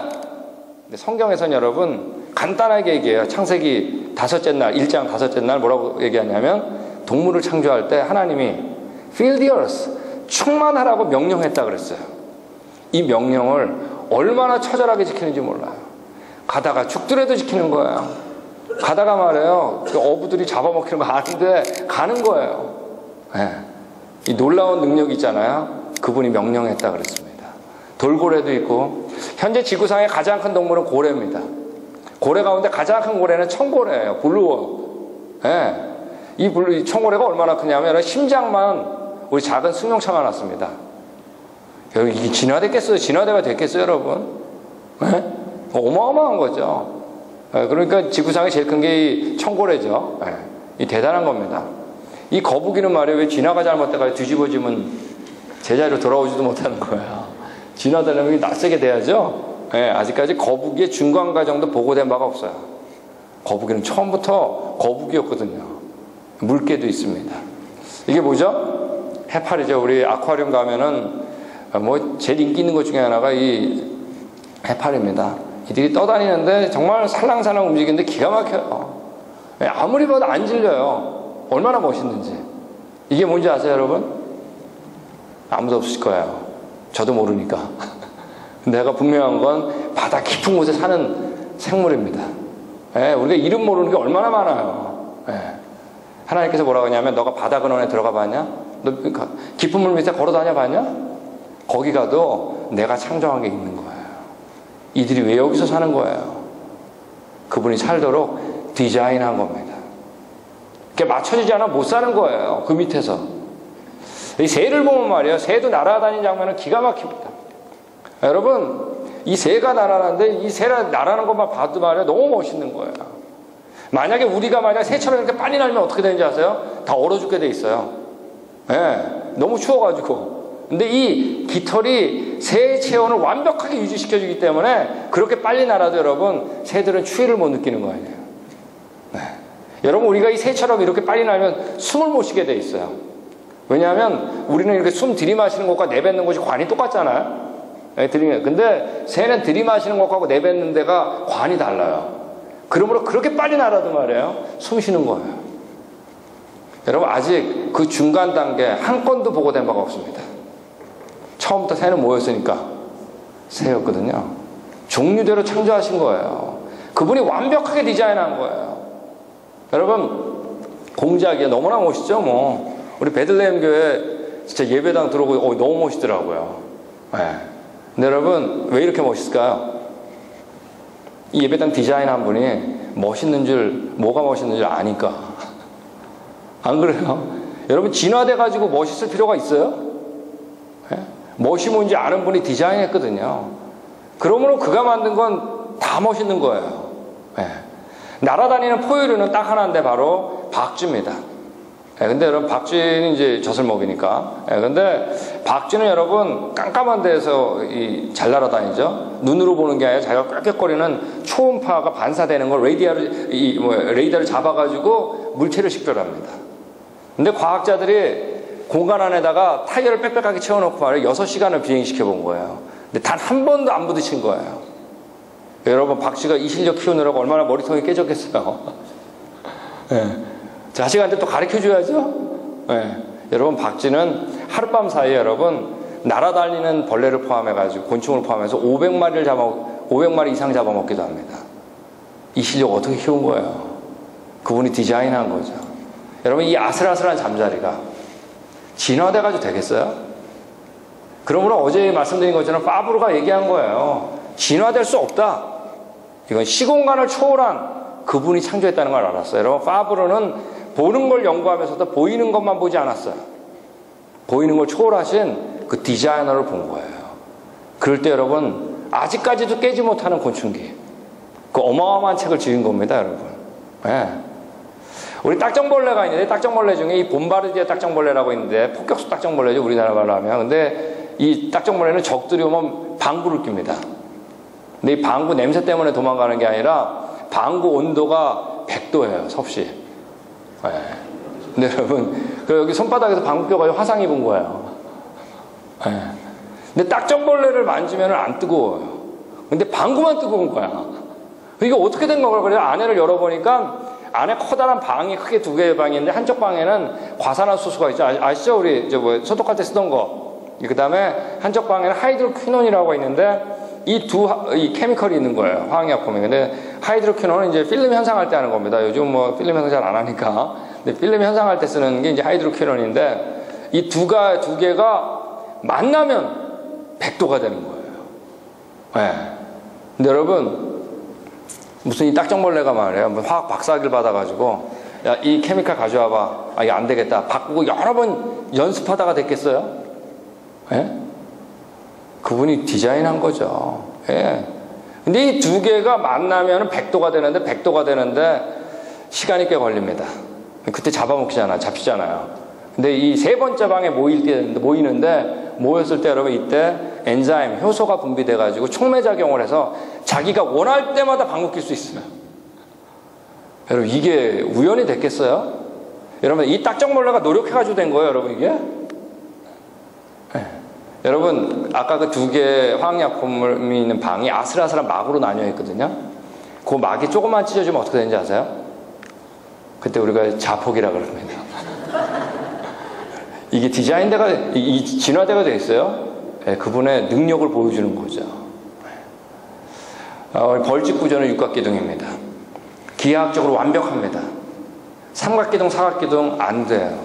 근데 성경에서는 여러분, 간단하게 얘기해요. 창세기 5째 날, 1장 5째 날 뭐라고 얘기하냐면, 동물을 창조할 때 하나님이 Fill the earth, 충만하라고 명령했다 그랬어요. 이 명령을 얼마나 처절하게 지키는지 몰라요. 가다가 죽더라도 지키는 거예요. 가다가 말이에요, 그 어부들이 잡아먹히는 거 아는데 가는 거예요. 이 놀라운 능력이 있잖아요. 그분이 명령했다 그랬습니다. 돌고래도 있고, 현재 지구상의 가장 큰 동물은 고래입니다. 고래 가운데 가장 큰 고래는 청고래예요. 블루워. 이 청고래가 얼마나 크냐면 심장만 우리 작은 승용차가 났습니다. 이게 진화됐겠어요? 진화대가 됐겠어요, 여러분? 어마어마한 거죠. 그러니까 지구상에 제일 큰 게 이 청고래죠. 이 대단한 겁니다. 이 거북이는 말이에요, 왜 진화가 잘못돼가지고 뒤집어지면 제자리로 돌아오지도 못하는 거예요. 진화되려면 낯세게 돼야죠. 아직까지 거북이의 중간 과정도 보고된 바가 없어요. 거북이는 처음부터 거북이였거든요. 물개도 있습니다. 이게 뭐죠? 해파리죠. 우리 아쿠아리움 가면은 제일 인기 있는 것 중에 하나가 이 해파리입니다. 이들이 떠다니는데 정말 살랑살랑 움직이는데 기가 막혀요. 아무리 봐도 안 질려요. 얼마나 멋있는지. 이게 뭔지 아세요, 여러분? 아무도 없을 거예요. 저도 모르니까. 내가 분명한 건 바다 깊은 곳에 사는 생물입니다. 우리가 이름 모르는 게 얼마나 많아요. 하나님께서 뭐라고 하냐면, 너가 바다 근원에 들어가 봤냐? 너 깊은 물 밑에 걸어 다녀 봤냐? 거기 가도 내가 창조한 게 있는 거예요. 이들이 왜 여기서 사는 거예요? 그분이 살도록 디자인한 겁니다. 그게 맞춰지지 않아 못 사는 거예요. 그 밑에서. 이 새를 보면 말이에요. 새도 날아다니는 장면은 기가 막힙니다. 여러분, 이 새가 날아가는데 이 새가 날아가는 것만 봐도 말이에요. 너무 멋있는 거예요. 만약에 우리가 만약 새처럼 이렇게 빨리 날면 어떻게 되는지 아세요? 다 얼어 죽게 돼 있어요. 너무 추워가지고. 근데 이 깃털이 새의 체온을 완벽하게 유지시켜주기 때문에 그렇게 빨리 날아도 여러분, 새들은 추위를 못 느끼는 거 아니에요. 여러분, 우리가 이 새처럼 이렇게 빨리 날면 숨을 못 쉬게 돼 있어요. 왜냐하면 우리는 이렇게 숨 들이마시는 것과 내뱉는 것이 관이 똑같잖아요. 근데 새는 들이마시는 것하고 내뱉는 데가 관이 달라요. 그러므로 그렇게 빨리 날아도 말이에요. 숨 쉬는 거예요. 여러분, 아직 그 중간 단계 한 건도 보고된 바가 없습니다. 처음부터 새는 뭐였으니까? 새였거든요. 종류대로 창조하신 거예요. 그분이 완벽하게 디자인한 거예요. 여러분, 공작이 너무나 멋있죠. 뭐 우리 베들레헴 교회 진짜 예배당 들어오고 너무 멋있더라고요. 근데 여러분, 왜 이렇게 멋있을까요? 이 예배당 디자인한 분이 멋있는 줄, 뭐가 멋있는 줄 아니까. 안 그래요? 여러분, 진화돼 가지고 멋있을 필요가 있어요? 멋이 뭔지 아는 분이 디자인했거든요. 그러므로 그가 만든 건 다 멋있는 거예요. 날아다니는 포유류는 딱 하나인데 바로 박쥐입니다. 근데 여러분, 박쥐는 이제 젖을 먹이니까. 근데 박쥐는 여러분 깜깜한 데에서 잘 날아다니죠. 눈으로 보는 게 아니라 자기가 꽥꽥거리는 초음파가 반사되는 걸 레이더를 잡아가지고 물체를 식별합니다. 근데 과학자들이 공간 안에다가 타이어를 빽빽하게 채워놓고 말이에요. 6시간을 비행시켜 본 거예요. 근데 단 한 번도 안 부딪힌 거예요. 여러분, 박쥐가 이 실력 키우느라고 얼마나 머리통이 깨졌겠어요. 자식한테 또 가르쳐줘야죠. 여러분, 박쥐는 하룻밤 사이에 여러분 날아다니는 벌레를 포함해가지고 곤충을 포함해서 500마리 이상 잡아먹기도 합니다. 이 실력 어떻게 키운 거예요? 그분이 디자인한 거죠. 여러분, 이 아슬아슬한 잠자리가 진화돼가지고 되겠어요? 그러므로 어제 말씀드린 것처럼 파브르가 얘기한 거예요. 진화될 수 없다. 이건 시공간을 초월한 그분이 창조했다는 걸 알았어요. 여러분, 파브르는 보는 걸 연구하면서도 보이는 것만 보지 않았어요. 보이는 걸 초월하신 그 디자이너를 본 거예요. 그럴 때 여러분, 아직까지도 깨지 못하는 곤충기, 그 어마어마한 책을 지은 겁니다, 여러분. 우리 딱정벌레가 있는데, 딱정벌레 중에 이 봄바르디아 딱정벌레라고 있는데, 폭격수 딱정벌레죠, 우리나라 말로 하면. 근데 이 딱정벌레는 적들이 오면 방구를 낍니다. 근데 이 방구 냄새 때문에 도망가는 게 아니라 방구 온도가 100도예요, 섭씨. 근데 여러분, 여기 손바닥에서 방구 껴가지고 화상 입은 거예요. 근데 딱정벌레를 만지면 안 뜨거워요. 근데 방구만 뜨거운 거야. 이게 어떻게 된 건가? 그래서 안에를 열어보니까 안에 커다란 방이 크게 2개의 방이 있는데, 한쪽 방에는 과산화수소가 있죠. 아시죠? 우리 소독할 때 쓰던 거. 그 다음에 한쪽 방에는 하이드로퀴논이라고 있는데, 이 케미컬이 있는 거예요. 화학약품이. 근데 하이드로퀴논은 이제 필름 현상할 때 하는 겁니다. 요즘 뭐 필름 현상 잘 안 하니까. 근데 필름 현상할 때 쓰는 게 이제 하이드로퀴논인데, 이 두 개가 만나면 100도가 되는 거예요. 근데 여러분, 무슨 이 딱정벌레가 말이에요. 화학 박사학위를 받아가지고, 야, 이 케미칼 가져와봐. 아, 이거 안 되겠다. 바꾸고 여러 번 연습하다가 됐겠어요? 그분이 디자인한 거죠. 근데 이 2개가 만나면 100도가 되는데 시간이 꽤 걸립니다. 그때 잡히잖아요. 근데 이 3번째 방에 모이는데, 모였을 때 여러분, 이때 엔자임, 효소가 분비돼가지고 촉매작용을 해서 자기가 원할 때마다 방구 낄 수 있어요. 여러분, 이게 우연이 됐겠어요? 여러분, 이 딱정벌레가 노력해가지고 된 거예요, 여러분, 이게? 여러분, 아까 그 2개의 화학약품이 있는 방이 아슬아슬한 막으로 나뉘어 있거든요. 그 막이 조금만 찢어지면 어떻게 되는지 아세요? 그때 우리가 자폭이라 그럽니다. 이게 디자인대가, 진화대가 되어 있어요. 그분의 능력을 보여주는 거죠. 벌집구조는 육각기둥입니다. 기하학적으로 완벽합니다. 삼각기둥, 사각기둥 안 돼요.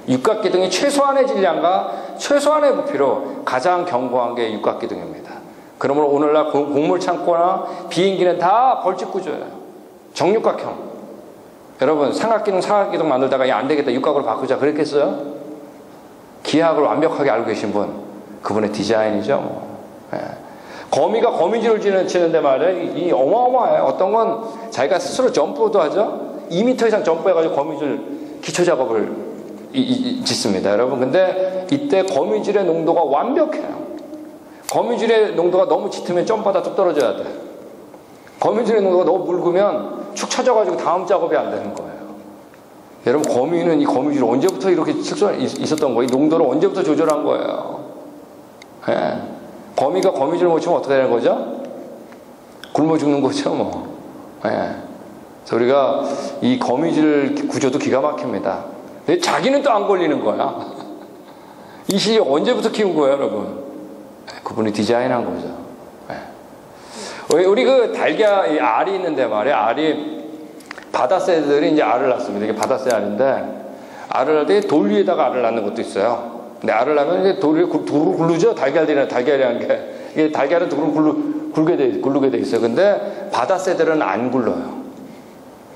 육각기둥이 최소한의 질량과 최소한의 부피로 가장 견고한 게 육각기둥입니다. 그러므로 오늘날 곡물창고나 비행기는 다 벌집구조예요. 정육각형. 여러분 삼각기둥 사각기둥 만들다가 안 되겠다 육각으로 바꾸자 그랬겠어요? 기하학을 완벽하게 알고 계신 분, 그분의 디자인이죠. 뭐. 예. 거미가 거미줄을 치는데 말이에요. 이 어마어마해요. 어떤 건 자기가 스스로 점프도 하죠. 2m 이상 점프해가지고 거미줄 기초 작업을 짓습니다. 여러분 근데 이때 거미줄의 농도가 완벽해요. 거미줄의 농도가 너무 짙으면 점프하다 뚝 떨어져야 돼. 거미줄의 농도가 너무 묽으면 축 처져가지고 다음 작업이 안 되는 거예요. 여러분 거미는 이 거미줄 언제부터 이렇게 있었던 거예요? 이 농도를 언제부터 조절한 거예요? 예. 거미가 거미줄을 못 치면 어떻게 되는 거죠? 굶어 죽는 거죠 뭐. 예. 그래서 우리가 이 거미줄 구조도 기가 막힙니다. 근데 자기는 또 안 걸리는 거야. 이 실력 언제부터 키운 거예요 여러분? 그분이 디자인한 거죠. 예. 우리 그 달걀, 이 알이 있는데 말이에요. 알이 바다새들이 이제 알을 낳습니다. 이게 바다새 알인데 알을 낳을 때 돌 위에다가 알을 낳는 것도 있어요. 근데 알을 낳으면 이제 돌을 굴르죠. 달걀이라는 게. 이게 달걀은 돌을 굴르게 돼 있어요. 근데 바다새들은 안 굴러요.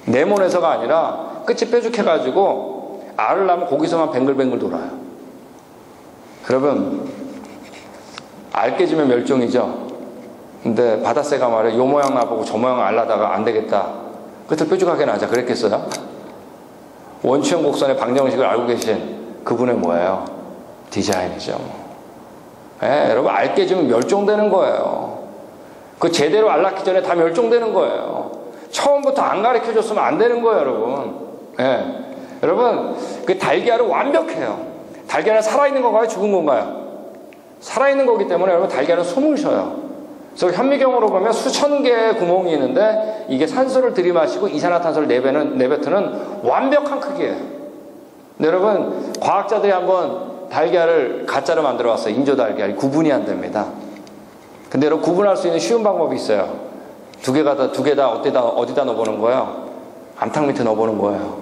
네모내서가 아니라 끝이 뾰족해가지고 알을 낳으면 거기서만 뱅글뱅글 돌아요. 여러분 알 깨지면 멸종이죠. 근데 바다새가 말이에요. 요 모양 나보고 저 모양 알라다가 안 되겠다. 끝을 뾰족하게 나자 그랬겠어요? 원추형 곡선의 방정식을 알고 계신 그분의 뭐예요? 디자인이죠. 예, 여러분 알 깨지면 멸종되는 거예요. 그 제대로 알 낳기 전에 다 멸종되는 거예요. 처음부터 안 가르쳐줬으면 안 되는 거예요 여러분. 예. 여러분 그 달걀은 완벽해요. 달걀은 살아있는 건가요? 죽은 건가요? 살아있는 거기 때문에 여러분 달걀은 숨을 쉬어요. 그래서 현미경으로 보면 수천 개의 구멍이 있는데 이게 산소를 들이마시고 이산화탄소를 내뱉는 완벽한 크기예요. 근데 여러분 과학자들이 한번 달걀을 가짜로 만들어 왔어요. 인조 달걀이 구분이 안 됩니다. 근데 여러분 구분할 수 있는 쉬운 방법이 있어요. 두 개 다 어디다 넣어보는 거예요? 암탉 밑에 넣어보는 거예요.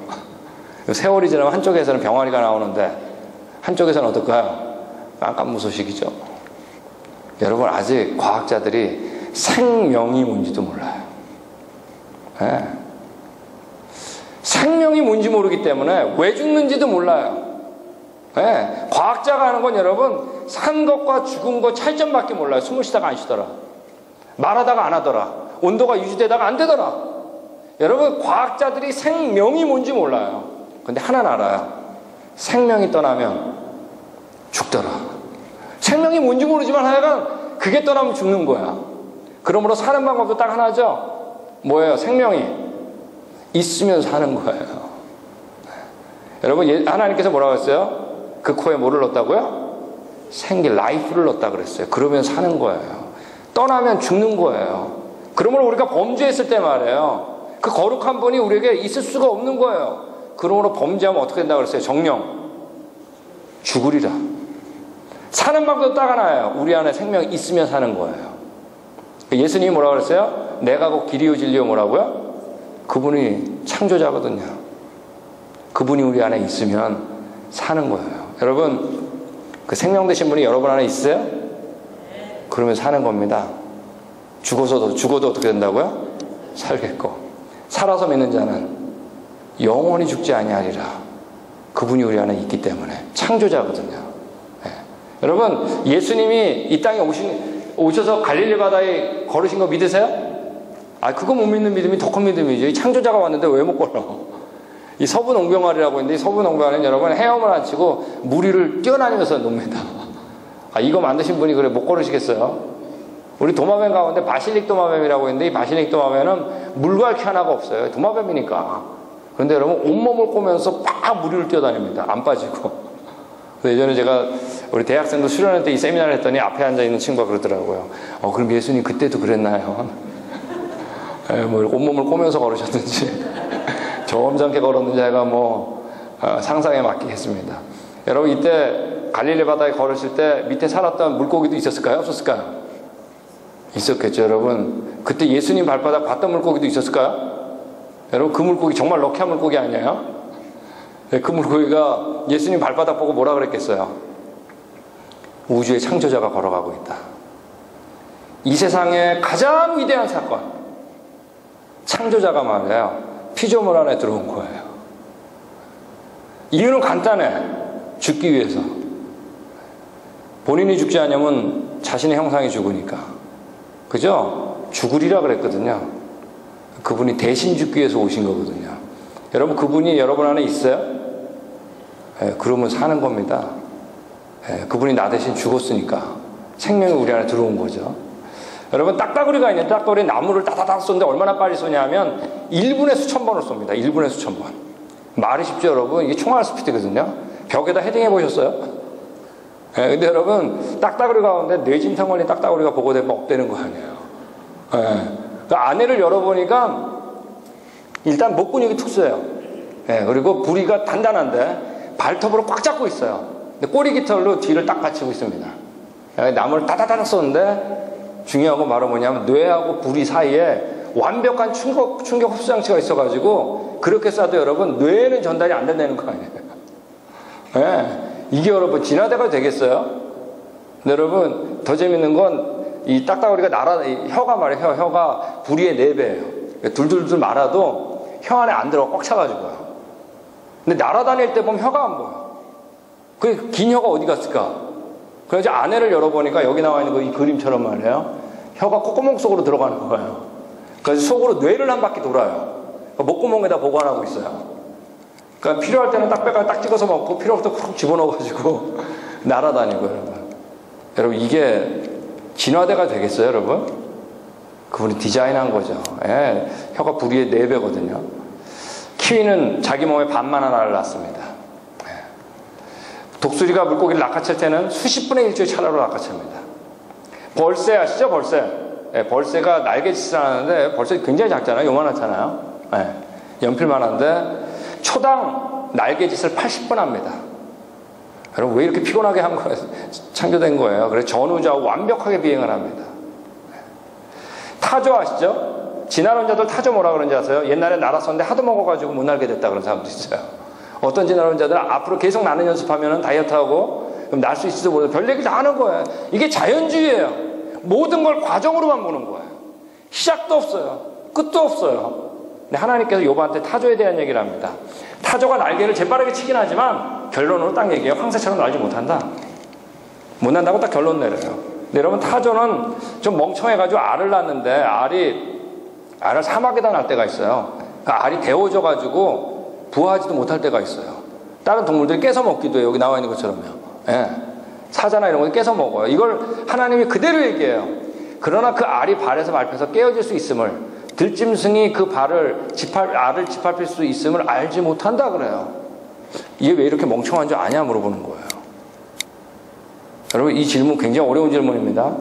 세월이 지나면 한쪽에서는 병아리가 나오는데 한쪽에서는 어떨까요? 깜깜무소식이죠. 여러분 아직 과학자들이 생명이 뭔지도 몰라요. 네. 생명이 뭔지 모르기 때문에 왜 죽는지도 몰라요. 네. 과학자가 하는 건 여러분 산 것과 죽은 것 차이점밖에 몰라요. 숨을 쉬다가 안 쉬더라. 말하다가 안 하더라. 온도가 유지되다가 안 되더라. 여러분 과학자들이 생명이 뭔지 몰라요. 근데 하나는 알아요. 생명이 떠나면 죽더라. 생명이 뭔지 모르지만 하여간 그게 떠나면 죽는 거야. 그러므로 사는 방법도 딱 하나죠. 뭐예요? 생명이 있으면 사는 거예요. 여러분 하나님께서 뭐라고 했어요? 그 코에 뭐를 넣었다고요? 라이프를 넣었다 그랬어요. 그러면 사는 거예요. 떠나면 죽는 거예요. 그러므로 우리가 범죄했을 때 말이에요. 그 거룩한 분이 우리에게 있을 수가 없는 거예요. 그러므로 범죄하면 어떻게 된다고 그랬어요? 정령 죽으리라. 사는 방법도 딱 하나예요. 우리 안에 생명이 있으면 사는 거예요. 예수님이 뭐라고 그랬어요? 내가 곧 길이요 진리요 뭐라고요? 그분이 창조자거든요. 그분이 우리 안에 있으면 사는 거예요. 여러분 그 생명 되신 분이 여러분 안에 있어요? 그러면 사는 겁니다. 죽어도 어떻게 된다고요? 살겠고 살아서 믿는 자는 영원히 죽지 아니하리라. 그분이 우리 안에 있기 때문에 창조자거든요. 네. 여러분 예수님이 이 땅에 오셔서 갈릴리 바다에 걸으신 거 믿으세요? 그거 못 믿는 믿음이 더 큰 믿음이죠. 이 창조자가 왔는데 왜 못 걸어? 이 서부농병아리라고 있는데 이 서부농병아리는 여러분 헤엄을 안 치고 물 위를 뛰어다니면서 놉니다. 이거 만드신 분이 그래 못 걸으시겠어요? 우리 도마뱀 가운데 바실릭 도마뱀이라고 있는데 이 바실릭 도마뱀은 물갈퀴 하나가 없어요. 도마뱀이니까. 그런데 여러분 온몸을 꼬면서 팍 물 위를 뛰어다닙니다. 안 빠지고. 예전에 제가 우리 대학생도 수련회 때 이 세미나를 했더니 앞에 앉아있는 친구가 그러더라고요. 그럼 예수님 그때도 그랬나요? 뭐 온몸을 꼬면서 걸으셨는지 점잖게 걸었는지 제가 상상에 맡기겠습니다. 여러분 이때 갈릴리 바다에 걸으실 때 밑에 살았던 물고기도 있었을까요? 없었을까요? 있었겠죠. 여러분 그때 예수님 발바닥 봤던 물고기도 있었을까요? 여러분 그 물고기 정말 럭키한 물고기 아니에요? 그 물고기가 예수님 발바닥 보고 뭐라 그랬겠어요? 우주의 창조자가 걸어가고 있다. 이 세상의 가장 위대한 사건 창조자가 말이에요. 피조물 안에 들어온 거예요. 이유는 간단해. 죽기 위해서. 본인이 죽지 않으면 자신의 형상이 죽으니까. 그죠? 죽으리라 그랬거든요. 그분이 대신 죽기 위해서 오신 거거든요. 여러분, 그분이 여러분 안에 있어요? 예, 그러면 사는 겁니다. 예, 그분이 나 대신 죽었으니까 생명이 우리 안에 들어온 거죠. 여러분, 딱따구리가 있는데 딱따구리 나무를 따다닥 쏘는데 얼마나 빨리 쏘냐면 1분에 수천 번을 쏩니다. 1분에 수천 번. 말이 쉽죠, 여러분? 이게 총알 스피드거든요. 벽에다 헤딩해 보셨어요? 예, 근데 여러분, 딱따구리 가운데 뇌진탕 걸린 딱따구리가 보고되면 없대는 거 아니에요. 예, 그 안에를 열어보니까 일단 목 근육이 툭 쏘요. 예, 그리고 부리가 단단한데 발톱으로 꽉 잡고 있어요. 근데 꼬리 깃털로 뒤를 딱 받치고 있습니다. 예, 나무를 따다다닥 쏘는데 중요한 건 바로 뭐냐면 뇌하고 부리 사이에 완벽한 충격 흡수 장치가 있어가지고 그렇게 쏴도 여러분 뇌에는 전달이 안 된다는 거 아니에요. 예, 이게 여러분 진화대가 되겠어요? 근데 여러분 더 재밌는 건 이 딱따구리가 혀가 말이에요. 혀가 부리의 4배예요. 둘둘둘 말아도 혀 안에 안 들어가 꽉 차가지고요. 근데 날아다닐 때 보면 혀가 안 보여. 그 긴 혀가 어디 갔을까? 그래서 안에를 열어보니까 여기 나와 있는 거 이 그림처럼 말이에요. 혀가 콧구멍 속으로 들어가는 거예요. 그래서 속으로 뇌를 한 바퀴 돌아요. 목구멍에다 보관하고 있어요. 그러니까 필요할 때는 딱 빼가 딱 찍어서 먹고 필요 없을 때 쿡 집어넣어가지고 날아다니고 여러분. 여러분 이게 진화대가 되겠어요, 여러분? 그분이 디자인한 거죠. 예, 혀가 부리의 4배거든요. 키위는 자기 몸의 반만 하나를 낳습니다. 예. 독수리가 물고기를 낚아챌 때는 수십 분의 1초의 찰나로 낚아챕니다. 벌새 아시죠? 벌새. 예, 벌새가 날개짓을 하는데 벌새 굉장히 작잖아요. 요만하잖아요. 예, 연필만한데 초당 날개짓을 80번 합니다. 여러분 왜 이렇게 피곤하게 한 거예요? 창조된 거예요. 그래서 전우주하고 완벽하게 비행을 합니다. 타조 아시죠? 진화론자들 타조 뭐라 그런지 아세요? 옛날에 날았었는데 하도 먹어가지고 못 날게 됐다 그런 사람도 있어요. 어떤 진화론자들은 앞으로 계속 나는 연습하면 다이어트하고 그럼 날 수 있을지도 모르고 별 얘기 다 하는 거예요. 이게 자연주의예요. 모든 걸 과정으로만 보는 거예요. 시작도 없어요. 끝도 없어요. 근데 하나님께서 욥한테 타조에 대한 얘기를 합니다. 타조가 날개를 재빠르게 치긴 하지만 결론으로 딱 얘기해요. 황새처럼 날지 못한다. 못 난다고 딱 결론 내려요. 근데 여러분 타조는 좀 멍청해가지고 알을 낳는데 알을 사막에다 낳을 때가 있어요. 그러니까 알이 데워져가지고 부화하지도 못할 때가 있어요. 다른 동물들이 깨서 먹기도 해요. 여기 나와 있는 것처럼요. 예. 사자나 이런 거 깨서 먹어요. 이걸 하나님이 그대로 얘기해요. 그러나 그 알이 발에서 밟혀서 깨어질 수 있음을, 들짐승이 그 알을 짓밟힐 수 있음을 알지 못한다 그래요. 이게 왜 이렇게 멍청한 줄 아냐 물어보는 거예요. 여러분 이 질문 굉장히 어려운 질문입니다.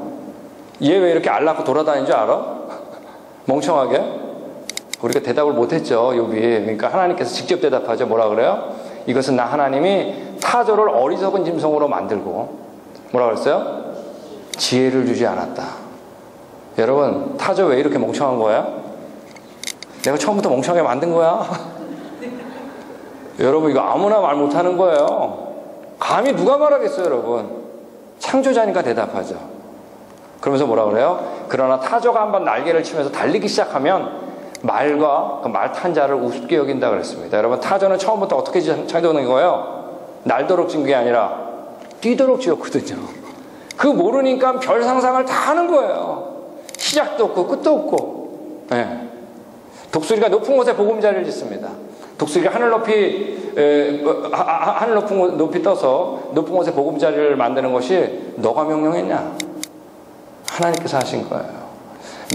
얘 왜 이렇게 알 낳고 돌아다니는 줄 알아? 멍청하게? 우리가 대답을 못했죠. 욥이. 그러니까 하나님께서 직접 대답하죠. 뭐라 그래요? 이것은 나 하나님이 타조를 어리석은 짐승으로 만들고 뭐라 그랬어요? 지혜를 주지 않았다. 여러분 타조 왜 이렇게 멍청한 거야? 내가 처음부터 멍청하게 만든 거야? 여러분 이거 아무나 말 못하는 거예요. 감히 누가 말하겠어요 여러분. 창조자니까 대답하죠. 그러면서 뭐라 그래요? 그러나 타조가 한번 날개를 치면서 달리기 시작하면 말과 그 말 탄 자를 우습게 여긴다 그랬습니다. 여러분 타조는 처음부터 어떻게 창조된 거예요? 날도록 지은 게 아니라 뛰도록 지었거든요. 그 모르니까 별 상상을 다 하는 거예요. 시작도 없고 끝도 없고. 네. 독수리가 높은 곳에 보금자리를 짓습니다. 독수리가 하늘 높이 떠서 높은 곳에 보금자리를 만드는 것이 너가 명령했냐? 하나님께서 하신 거예요.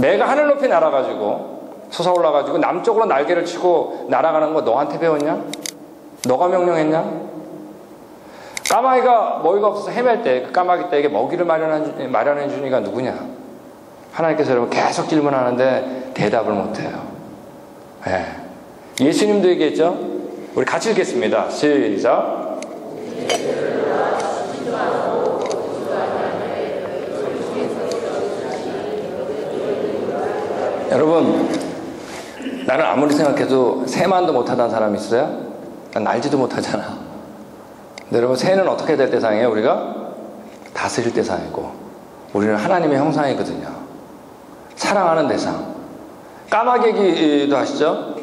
매가 하늘 높이 날아가지고 솟아올라가지고 남쪽으로 날개를 치고 날아가는 거 너한테 배웠냐? 너가 명령했냐? 까마귀가 먹이가 없어서 헤맬 때 그 까마귀 떼에게 먹이를 마련해 준 이가 누구냐? 하나님께서 여러분 계속 질문하는데 대답을 못해요. 네. 예수님도 얘기했죠? 우리 같이 읽겠습니다. 시작. 여러분 나는 아무리 생각해도 새만도 못하다는 사람이 있어요? 난 날지도 못하잖아. 근데 여러분 새는 어떻게 될 대상이에요? 우리가 다스릴 대상이고 우리는 하나님의 형상이거든요. 사랑하는 대상. 까마귀 얘기도 하시죠?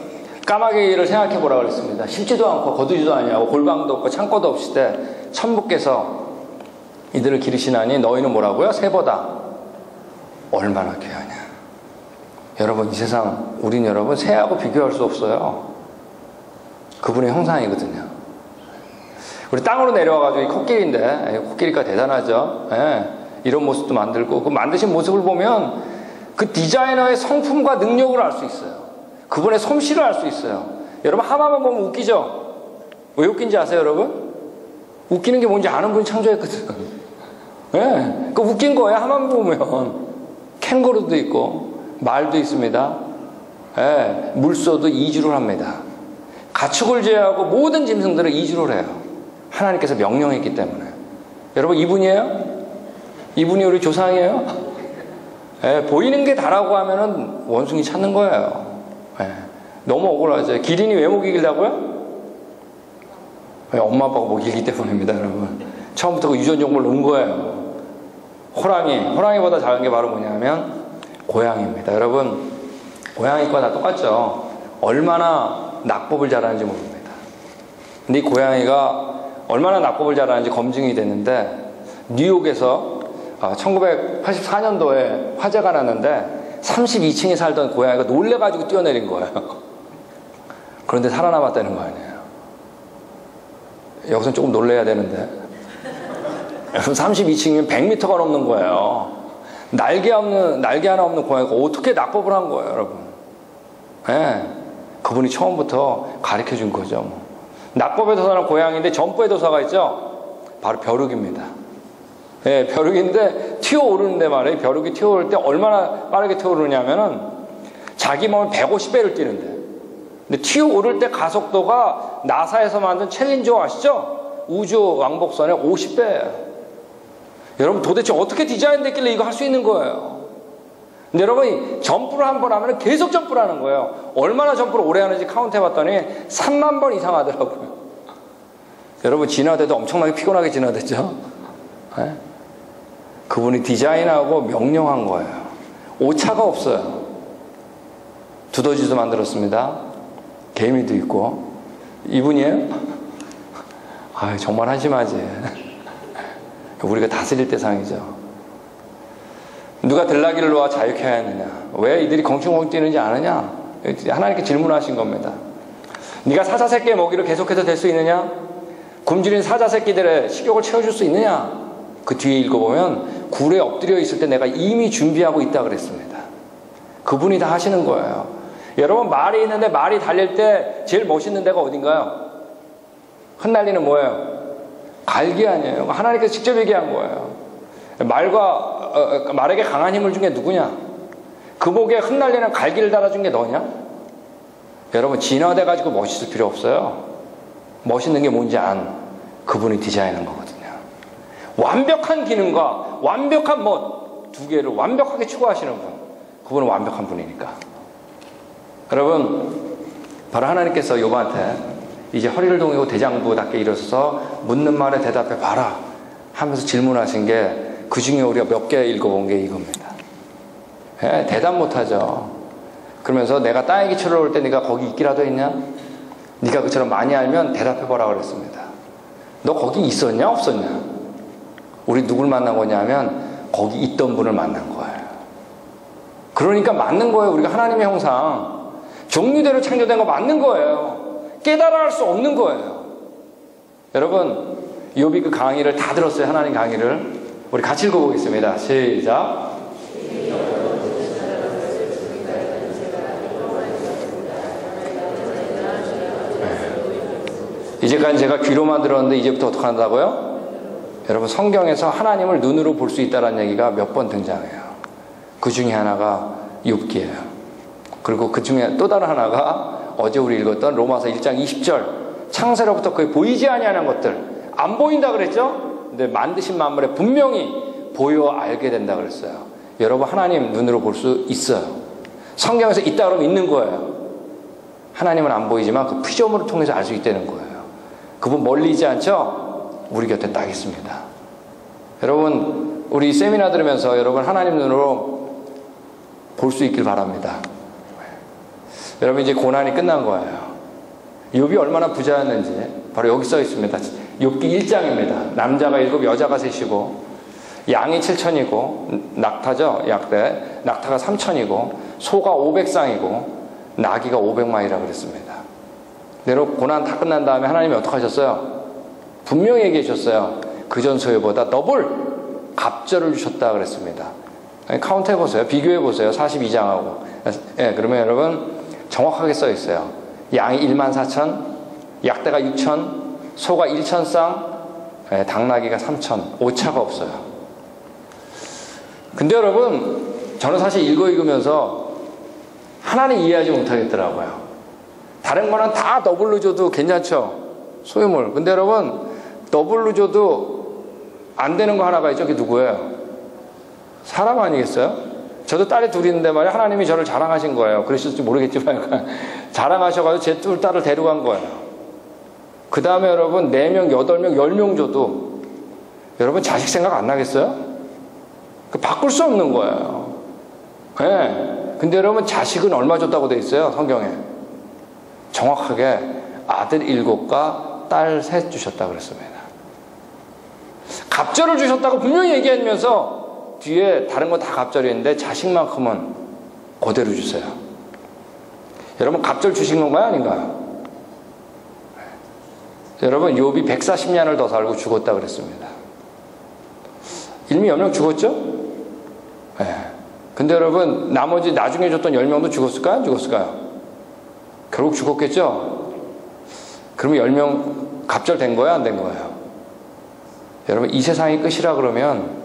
까마귀를 생각해 보라고 그랬습니다. 심지도 않고 거두지도 아니하고 골방도 없고 창고도 없을 때 천부께서 이들을 기르시나니 너희는 뭐라고요? 새보다 얼마나 귀하냐. 여러분, 이 세상 우린 여러분 새하고 비교할 수 없어요. 그분의 형상이거든요. 우리 땅으로 내려와가지고 이 코끼리인데, 코끼리가 대단하죠. 예, 이런 모습도 만들고, 그 만드신 모습을 보면 그 디자이너의 성품과 능력을 알 수 있어요. 그분의 솜씨를 알 수 있어요. 여러분, 하마만 보면 웃기죠? 왜 웃긴지 아세요, 여러분? 웃기는 게 뭔지 아는 분이 창조했거든. 예, 그 웃긴 거예요. 하마만 보면. 캥거루도 있고, 말도 있습니다. 예, 물소도 이주를 합니다. 가축을 제외하고 모든 짐승들은 이주를 해요. 하나님께서 명령했기 때문에. 여러분, 이분이에요? 이분이 우리 조상이에요? 예, 보이는 게 다라고 하면은 원숭이 찾는 거예요. 예, 너무 억울하죠. 기린이 왜 못 이기려고요? 예, 엄마 아빠가 못 이기기 때문입니다, 여러분. 처음부터 그 유전 정보를 넣은 거예요. 호랑이보다 작은 게 바로 뭐냐면 고양이입니다. 여러분, 고양이과 다 똑같죠. 얼마나 낙법을 잘하는지 모릅니다. 근데 이 고양이가 얼마나 낙법을 잘하는지 검증이 됐는데, 뉴욕에서 1984년도에 화재가 났는데 32층에 살던 고양이가 놀래가지고 뛰어내린 거예요. 그런데 살아남았다는 거 아니에요. 여기서는 조금 놀래야 되는데, 32층이면 100m가 넘는 거예요. 날개 하나 없는 고양이가 어떻게 낙법을 한 거예요, 여러분. 예, 그분이 처음부터 가르쳐 준 거죠. 뭐. 낙법의 도사는 고양이인데 점프의 도사가 있죠. 바로 벼룩입니다. 예, 벼룩인데 튀어오르는데 말이에요. 벼룩이 튀어오를 때 얼마나 빠르게 튀어오르냐면은 자기 몸을 150배를 뛰는데, 근데 튀어오를 때 가속도가 나사에서 만든 챌린저 아시죠? 우주 왕복선의 50배예요. 여러분, 도대체 어떻게 디자인됐길래 이거 할 수 있는 거예요? 근데 여러분이 점프를 한 번 하면 계속 점프를 하는 거예요. 얼마나 점프를 오래 하는지 카운트 해봤더니 3만 번 이상 하더라고요. 여러분, 진화돼도 엄청나게 피곤하게 진화됐죠? 네? 그분이 디자인하고 명령한 거예요. 오차가 없어요. 두더지도 만들었습니다. 개미도 있고. 이분이에요? 아, 정말 한심하지. 우리가 다스릴 대상이죠. 누가 들나귀를 놓아 자유케 하였느냐? 왜 이들이 공충공충 뛰는지 아느냐? 하나님께 질문하신 겁니다. 네가 사자새끼의 먹이를 계속해서 될 수 있느냐? 굶주린 사자새끼들의 식욕을 채워줄 수 있느냐? 그 뒤에 읽어보면 굴에 엎드려 있을 때 내가 이미 준비하고 있다 그랬습니다. 그분이 다 하시는 거예요. 여러분, 말이 있는데 말이 달릴 때 제일 멋있는 데가 어딘가요? 흩날리는 뭐예요? 갈기 아니에요. 하나님께서 직접 얘기한 거예요. 말에게 강한 힘을 준 게 누구냐? 그 목에 흩날리는 갈기를 달아준 게 너냐? 여러분, 진화돼가지고 멋있을 필요 없어요. 멋있는 게 뭔지 안 그분이 디자인한 거거든요. 완벽한 기능과 완벽한 멋, 두 개를 완벽하게 추구하시는 분, 그분은 완벽한 분이니까. 여러분, 바로 하나님께서 욥한테 이제 허리를 동이고 대장부답게 일어서서 묻는 말에 대답해 봐라 하면서 질문하신 게, 그 중에 우리가 몇 개 읽어본 게 이겁니다. 예, 대답 못하죠. 그러면서 내가 땅에 기초를 올 때 네가 거기 있기라도 했냐? 네가 그처럼 많이 알면 대답해보라 그랬습니다. 너 거기 있었냐 없었냐? 우리 누굴 만난 거냐면 거기 있던 분을 만난 거예요. 그러니까 맞는 거예요. 우리가 하나님의 형상, 종류대로 창조된 거 맞는 거예요. 깨달아 할 수 없는 거예요. 여러분, 욥이 그 강의를 다 들었어요. 하나님 강의를. 우리 같이 읽어보겠습니다. 시작. 이제까지 제가 귀로만 들었는데 이제부터 어떻게 한다고요? 여러분, 성경에서 하나님을 눈으로 볼 수 있다는 얘기가 몇 번 등장해요. 그 중에 하나가 욥기예요. 그리고 그 중에 또 다른 하나가 어제 우리 읽었던 로마서 1장 20절, 창세로부터 그의 보이지 아니하는 것들, 안 보인다 그랬죠? 근데 만드신 만물에 분명히 보여 알게 된다 그랬어요. 여러분, 하나님 눈으로 볼 수 있어요. 성경에서 있다 그러면 있는 거예요. 하나님은 안 보이지만 그 피조물을 통해서 알 수 있다는 거예요. 그분 멀리 있지 않죠? 우리 곁에 딱 있습니다. 여러분, 우리 세미나 들으면서 여러분 하나님 눈으로 볼 수 있길 바랍니다. 여러분 이제 고난이 끝난 거예요. 욥이 얼마나 부자였는지 바로 여기 써 있습니다. 욥기 1장입니다. 남자가 7, 여자가 3이고 양이 7천이고 낙타죠. 약대 낙타가 3천이고 소가 500쌍이고 나귀가 500마리라 그랬습니다. 내로 고난 다 끝난 다음에 하나님이 어떻게 하셨어요? 분명히 얘기해 주셨어요. 그전 소유보다 더블 갑절을 주셨다 그랬습니다. 카운트 해보세요. 비교해 보세요. 42장하고. 예, 그러면 여러분 정확하게 써 있어요. 양이 14,000, 약대가 6,000, 소가 1,000쌍, 예, 당나귀가 3,000. 오차가 없어요. 근데 여러분 저는 사실 읽으면서 하나님 이해하지 못하겠더라고요. 다른 거는 다 더블로 줘도 괜찮죠. 소유물. 근데 여러분 더블로 줘도 안 되는 거 하나가 있죠. 그게 누구예요? 사람 아니겠어요? 저도 딸이 둘이 있는데 말이야 하나님이 저를 자랑하신 거예요. 그러실지 모르겠지만 자랑하셔가지고 제 둘 딸을 데려간 거예요. 그 다음에 여러분 4명, 8명, 10명 줘도 여러분 자식 생각 안 나겠어요? 바꿀 수 없는 거예요. 네. 근데 여러분 자식은 얼마 줬다고 돼 있어요? 성경에 정확하게 아들 7과 딸 3 주셨다 그랬습니다. 갑절을 주셨다고 분명히 얘기하면서 뒤에 다른 거 다 갑절이었는데 자식만큼은 그대로 주세요. 여러분 갑절 주신 건가요? 아닌가요? 여러분 욥이 140년을 더 살고 죽었다 그랬습니다. 이미 10명 죽었죠? 네. 근데 여러분 나머지 나중에 줬던 10명도 죽었을까요? 안 죽었을까요? 결국 죽었겠죠? 그러면 10명 갑절된 거예요? 안 된 거예요? 여러분 이 세상이 끝이라 그러면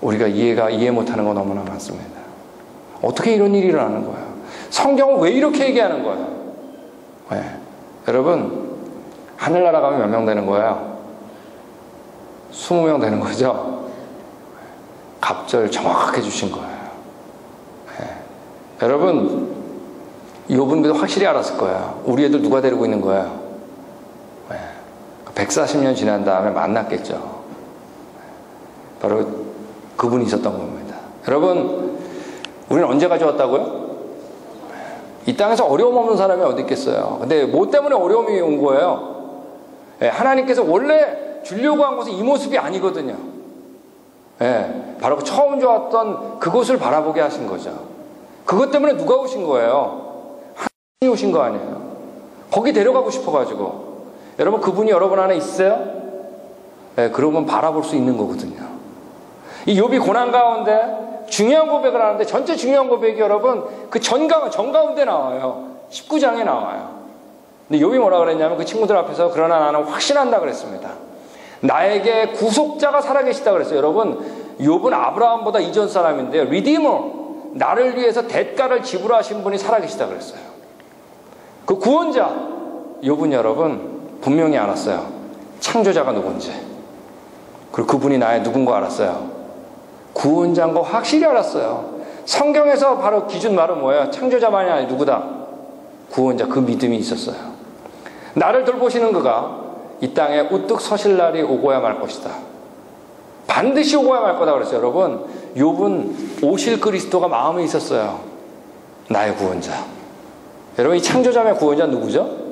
우리가 이해 못하는 거 너무나 많습니다. 어떻게 이런 일이 일어나는 거예요? 성경은 왜 이렇게 얘기하는 거예요? 네. 여러분 하늘나라 가면 몇 명 되는 거예요? 20명 되는 거죠? 갑절 정확하게 주신 거예요. 네. 여러분 욥은 확실히 알았을 거예요. 우리 애들 누가 데리고 있는 거예요? 네. 140년 지난 다음에 만났겠죠. 바로 그분이 있었던 겁니다. 여러분 우리는 언제 가져왔다고요? 이 땅에서 어려움 없는 사람이 어디 있겠어요. 근데 뭐 때문에 어려움이 온 거예요? 네, 하나님께서 원래 주려고 한 것은 이 모습이 아니거든요. 네, 바로 처음 좋았던 그곳을 바라보게 하신 거죠. 그것 때문에 누가 오신 거예요? 하나님이 오신 거 아니에요. 거기 데려가고 싶어가지고. 여러분 그분이 여러분 안에 있어요? 네, 그러면 바라볼 수 있는 거거든요. 이 욥이 고난 가운데 중요한 고백을 하는데 전체 중요한 고백이 여러분 그 전 가운데 나와요. 19장에 나와요. 근데 욥이 뭐라 그랬냐면 그 친구들 앞에서 그러나 나는 확신한다 그랬습니다. 나에게 구속자가 살아계시다 그랬어요. 여러분 욥은 아브라함보다 이전 사람인데요. 리디머, 나를 위해서 대가를 지불하신 분이 살아계시다 그랬어요. 그 구원자 욥은 여러분 분명히 알았어요. 창조자가 누군지. 그리고 그분이 나의 누군가 알았어요. 구원자인 거 확실히 알았어요. 성경에서 바로 기준 말은 뭐예요? 창조자만이 아니라 누구다? 구원자. 그 믿음이 있었어요. 나를 돌보시는 그가 이 땅에 우뚝 서실 날이 오고야 말 것이다. 반드시 오고야 말 거다 그랬어요. 여러분 욥은 오실 그리스도가 마음에 있었어요. 나의 구원자. 여러분 이 창조자의 구원자 누구죠?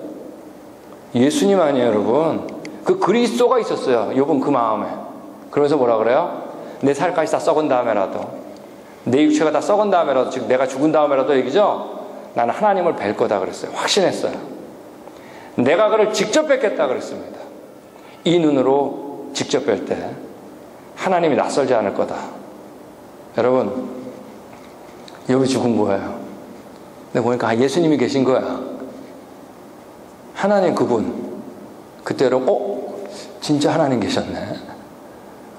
예수님 아니에요 여러분. 그 그리스도가 있었어요. 욥은 그 마음에. 그러면서 뭐라 그래요? 내 살까지 다 썩은 다음에라도, 내 육체가 다 썩은 다음에라도, 즉 내가 죽은 다음에라도 얘기죠. 나는 하나님을 뵐 거다 그랬어요. 확신했어요. 내가 그를 직접 뵙겠다 그랬습니다. 이 눈으로 직접 뵐 때 하나님이 낯설지 않을 거다. 여러분 욥이 죽은 거예요. 근데 보니까 예수님이 계신 거야. 하나님 그분. 그때 여러분 진짜 하나님 계셨네.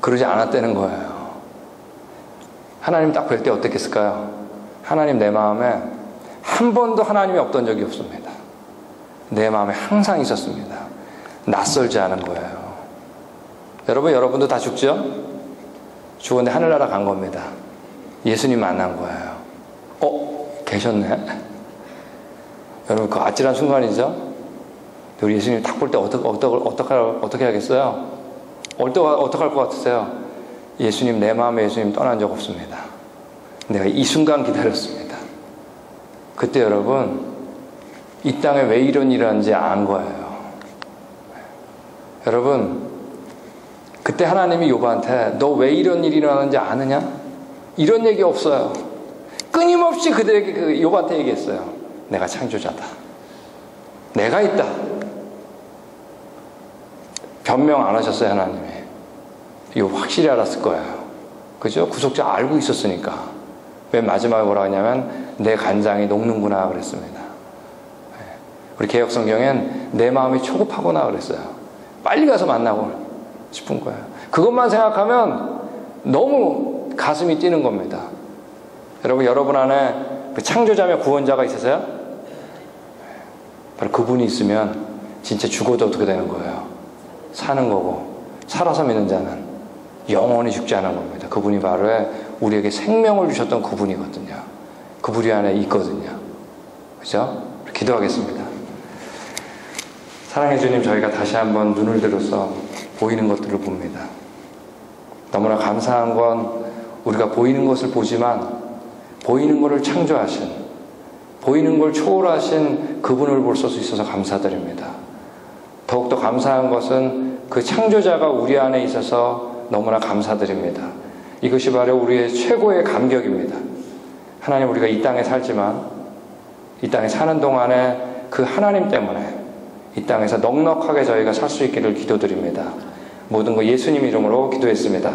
그러지 않았다는 거예요. 하나님 딱 뵐 때 어땠겠을까요? 하나님 내 마음에 한 번도 하나님이 없던 적이 없습니다. 내 마음에 항상 있었습니다. 낯설지 않은 거예요. 여러분도 다 죽죠? 죽었는데 하늘나라 간 겁니다. 예수님 만난 거예요. 계셨네? 여러분 그 아찔한 순간이죠? 우리 예수님 딱 볼 때 어떻게 하겠어요? 어떻게 할 것 같으세요? 예수님, 내 마음에 예수님 떠난 적 없습니다. 내가 이 순간 기다렸습니다. 그때 여러분 이 땅에 왜 이런 일을 하는지 안 거예요. 여러분, 그때 하나님이 욥한테 너 왜 이런 일이 일어나는지 아느냐? 이런 얘기 없어요. 끊임없이 그들에게 욥한테 얘기했어요. 내가 창조자다. 내가 있다. 변명 안 하셨어요, 하나님이. 이거 확실히 알았을 거예요. 그죠? 구속자 알고 있었으니까. 맨 마지막에 뭐라 하냐면 내 간장이 녹는구나 그랬습니다. 우리 개역성경엔 내 마음이 초급하구나 그랬어요. 빨리 가서 만나고 싶은 거예요. 그것만 생각하면 너무 가슴이 뛰는 겁니다. 여러분 안에 그 창조자며 구원자가 있으세요? 바로 그분이 있으면 진짜 죽어도 어떻게 되는 거예요? 사는 거고, 살아서 믿는 자는 영원히 죽지 않은 겁니다. 그분이 바로 우리에게 생명을 주셨던 그분이거든요. 그분이 안에 있거든요. 그죠? 기도하겠습니다. 사랑해 주님, 저희가 다시 한번 눈을 들어서 보이는 것들을 봅니다. 너무나 감사한 건 우리가 보이는 것을 보지만 보이는 것을 창조하신, 보이는 걸 초월하신 그분을 볼 수 있어서 감사드립니다. 더욱더 감사한 것은 그 창조자가 우리 안에 있어서 너무나 감사드립니다. 이것이 바로 우리의 최고의 감격입니다. 하나님, 우리가 이 땅에 살지만 이 땅에 사는 동안에 그 하나님 때문에 이 땅에서 넉넉하게 저희가 살 수 있기를 기도드립니다. 모든 거 예수님 이름으로 기도했습니다.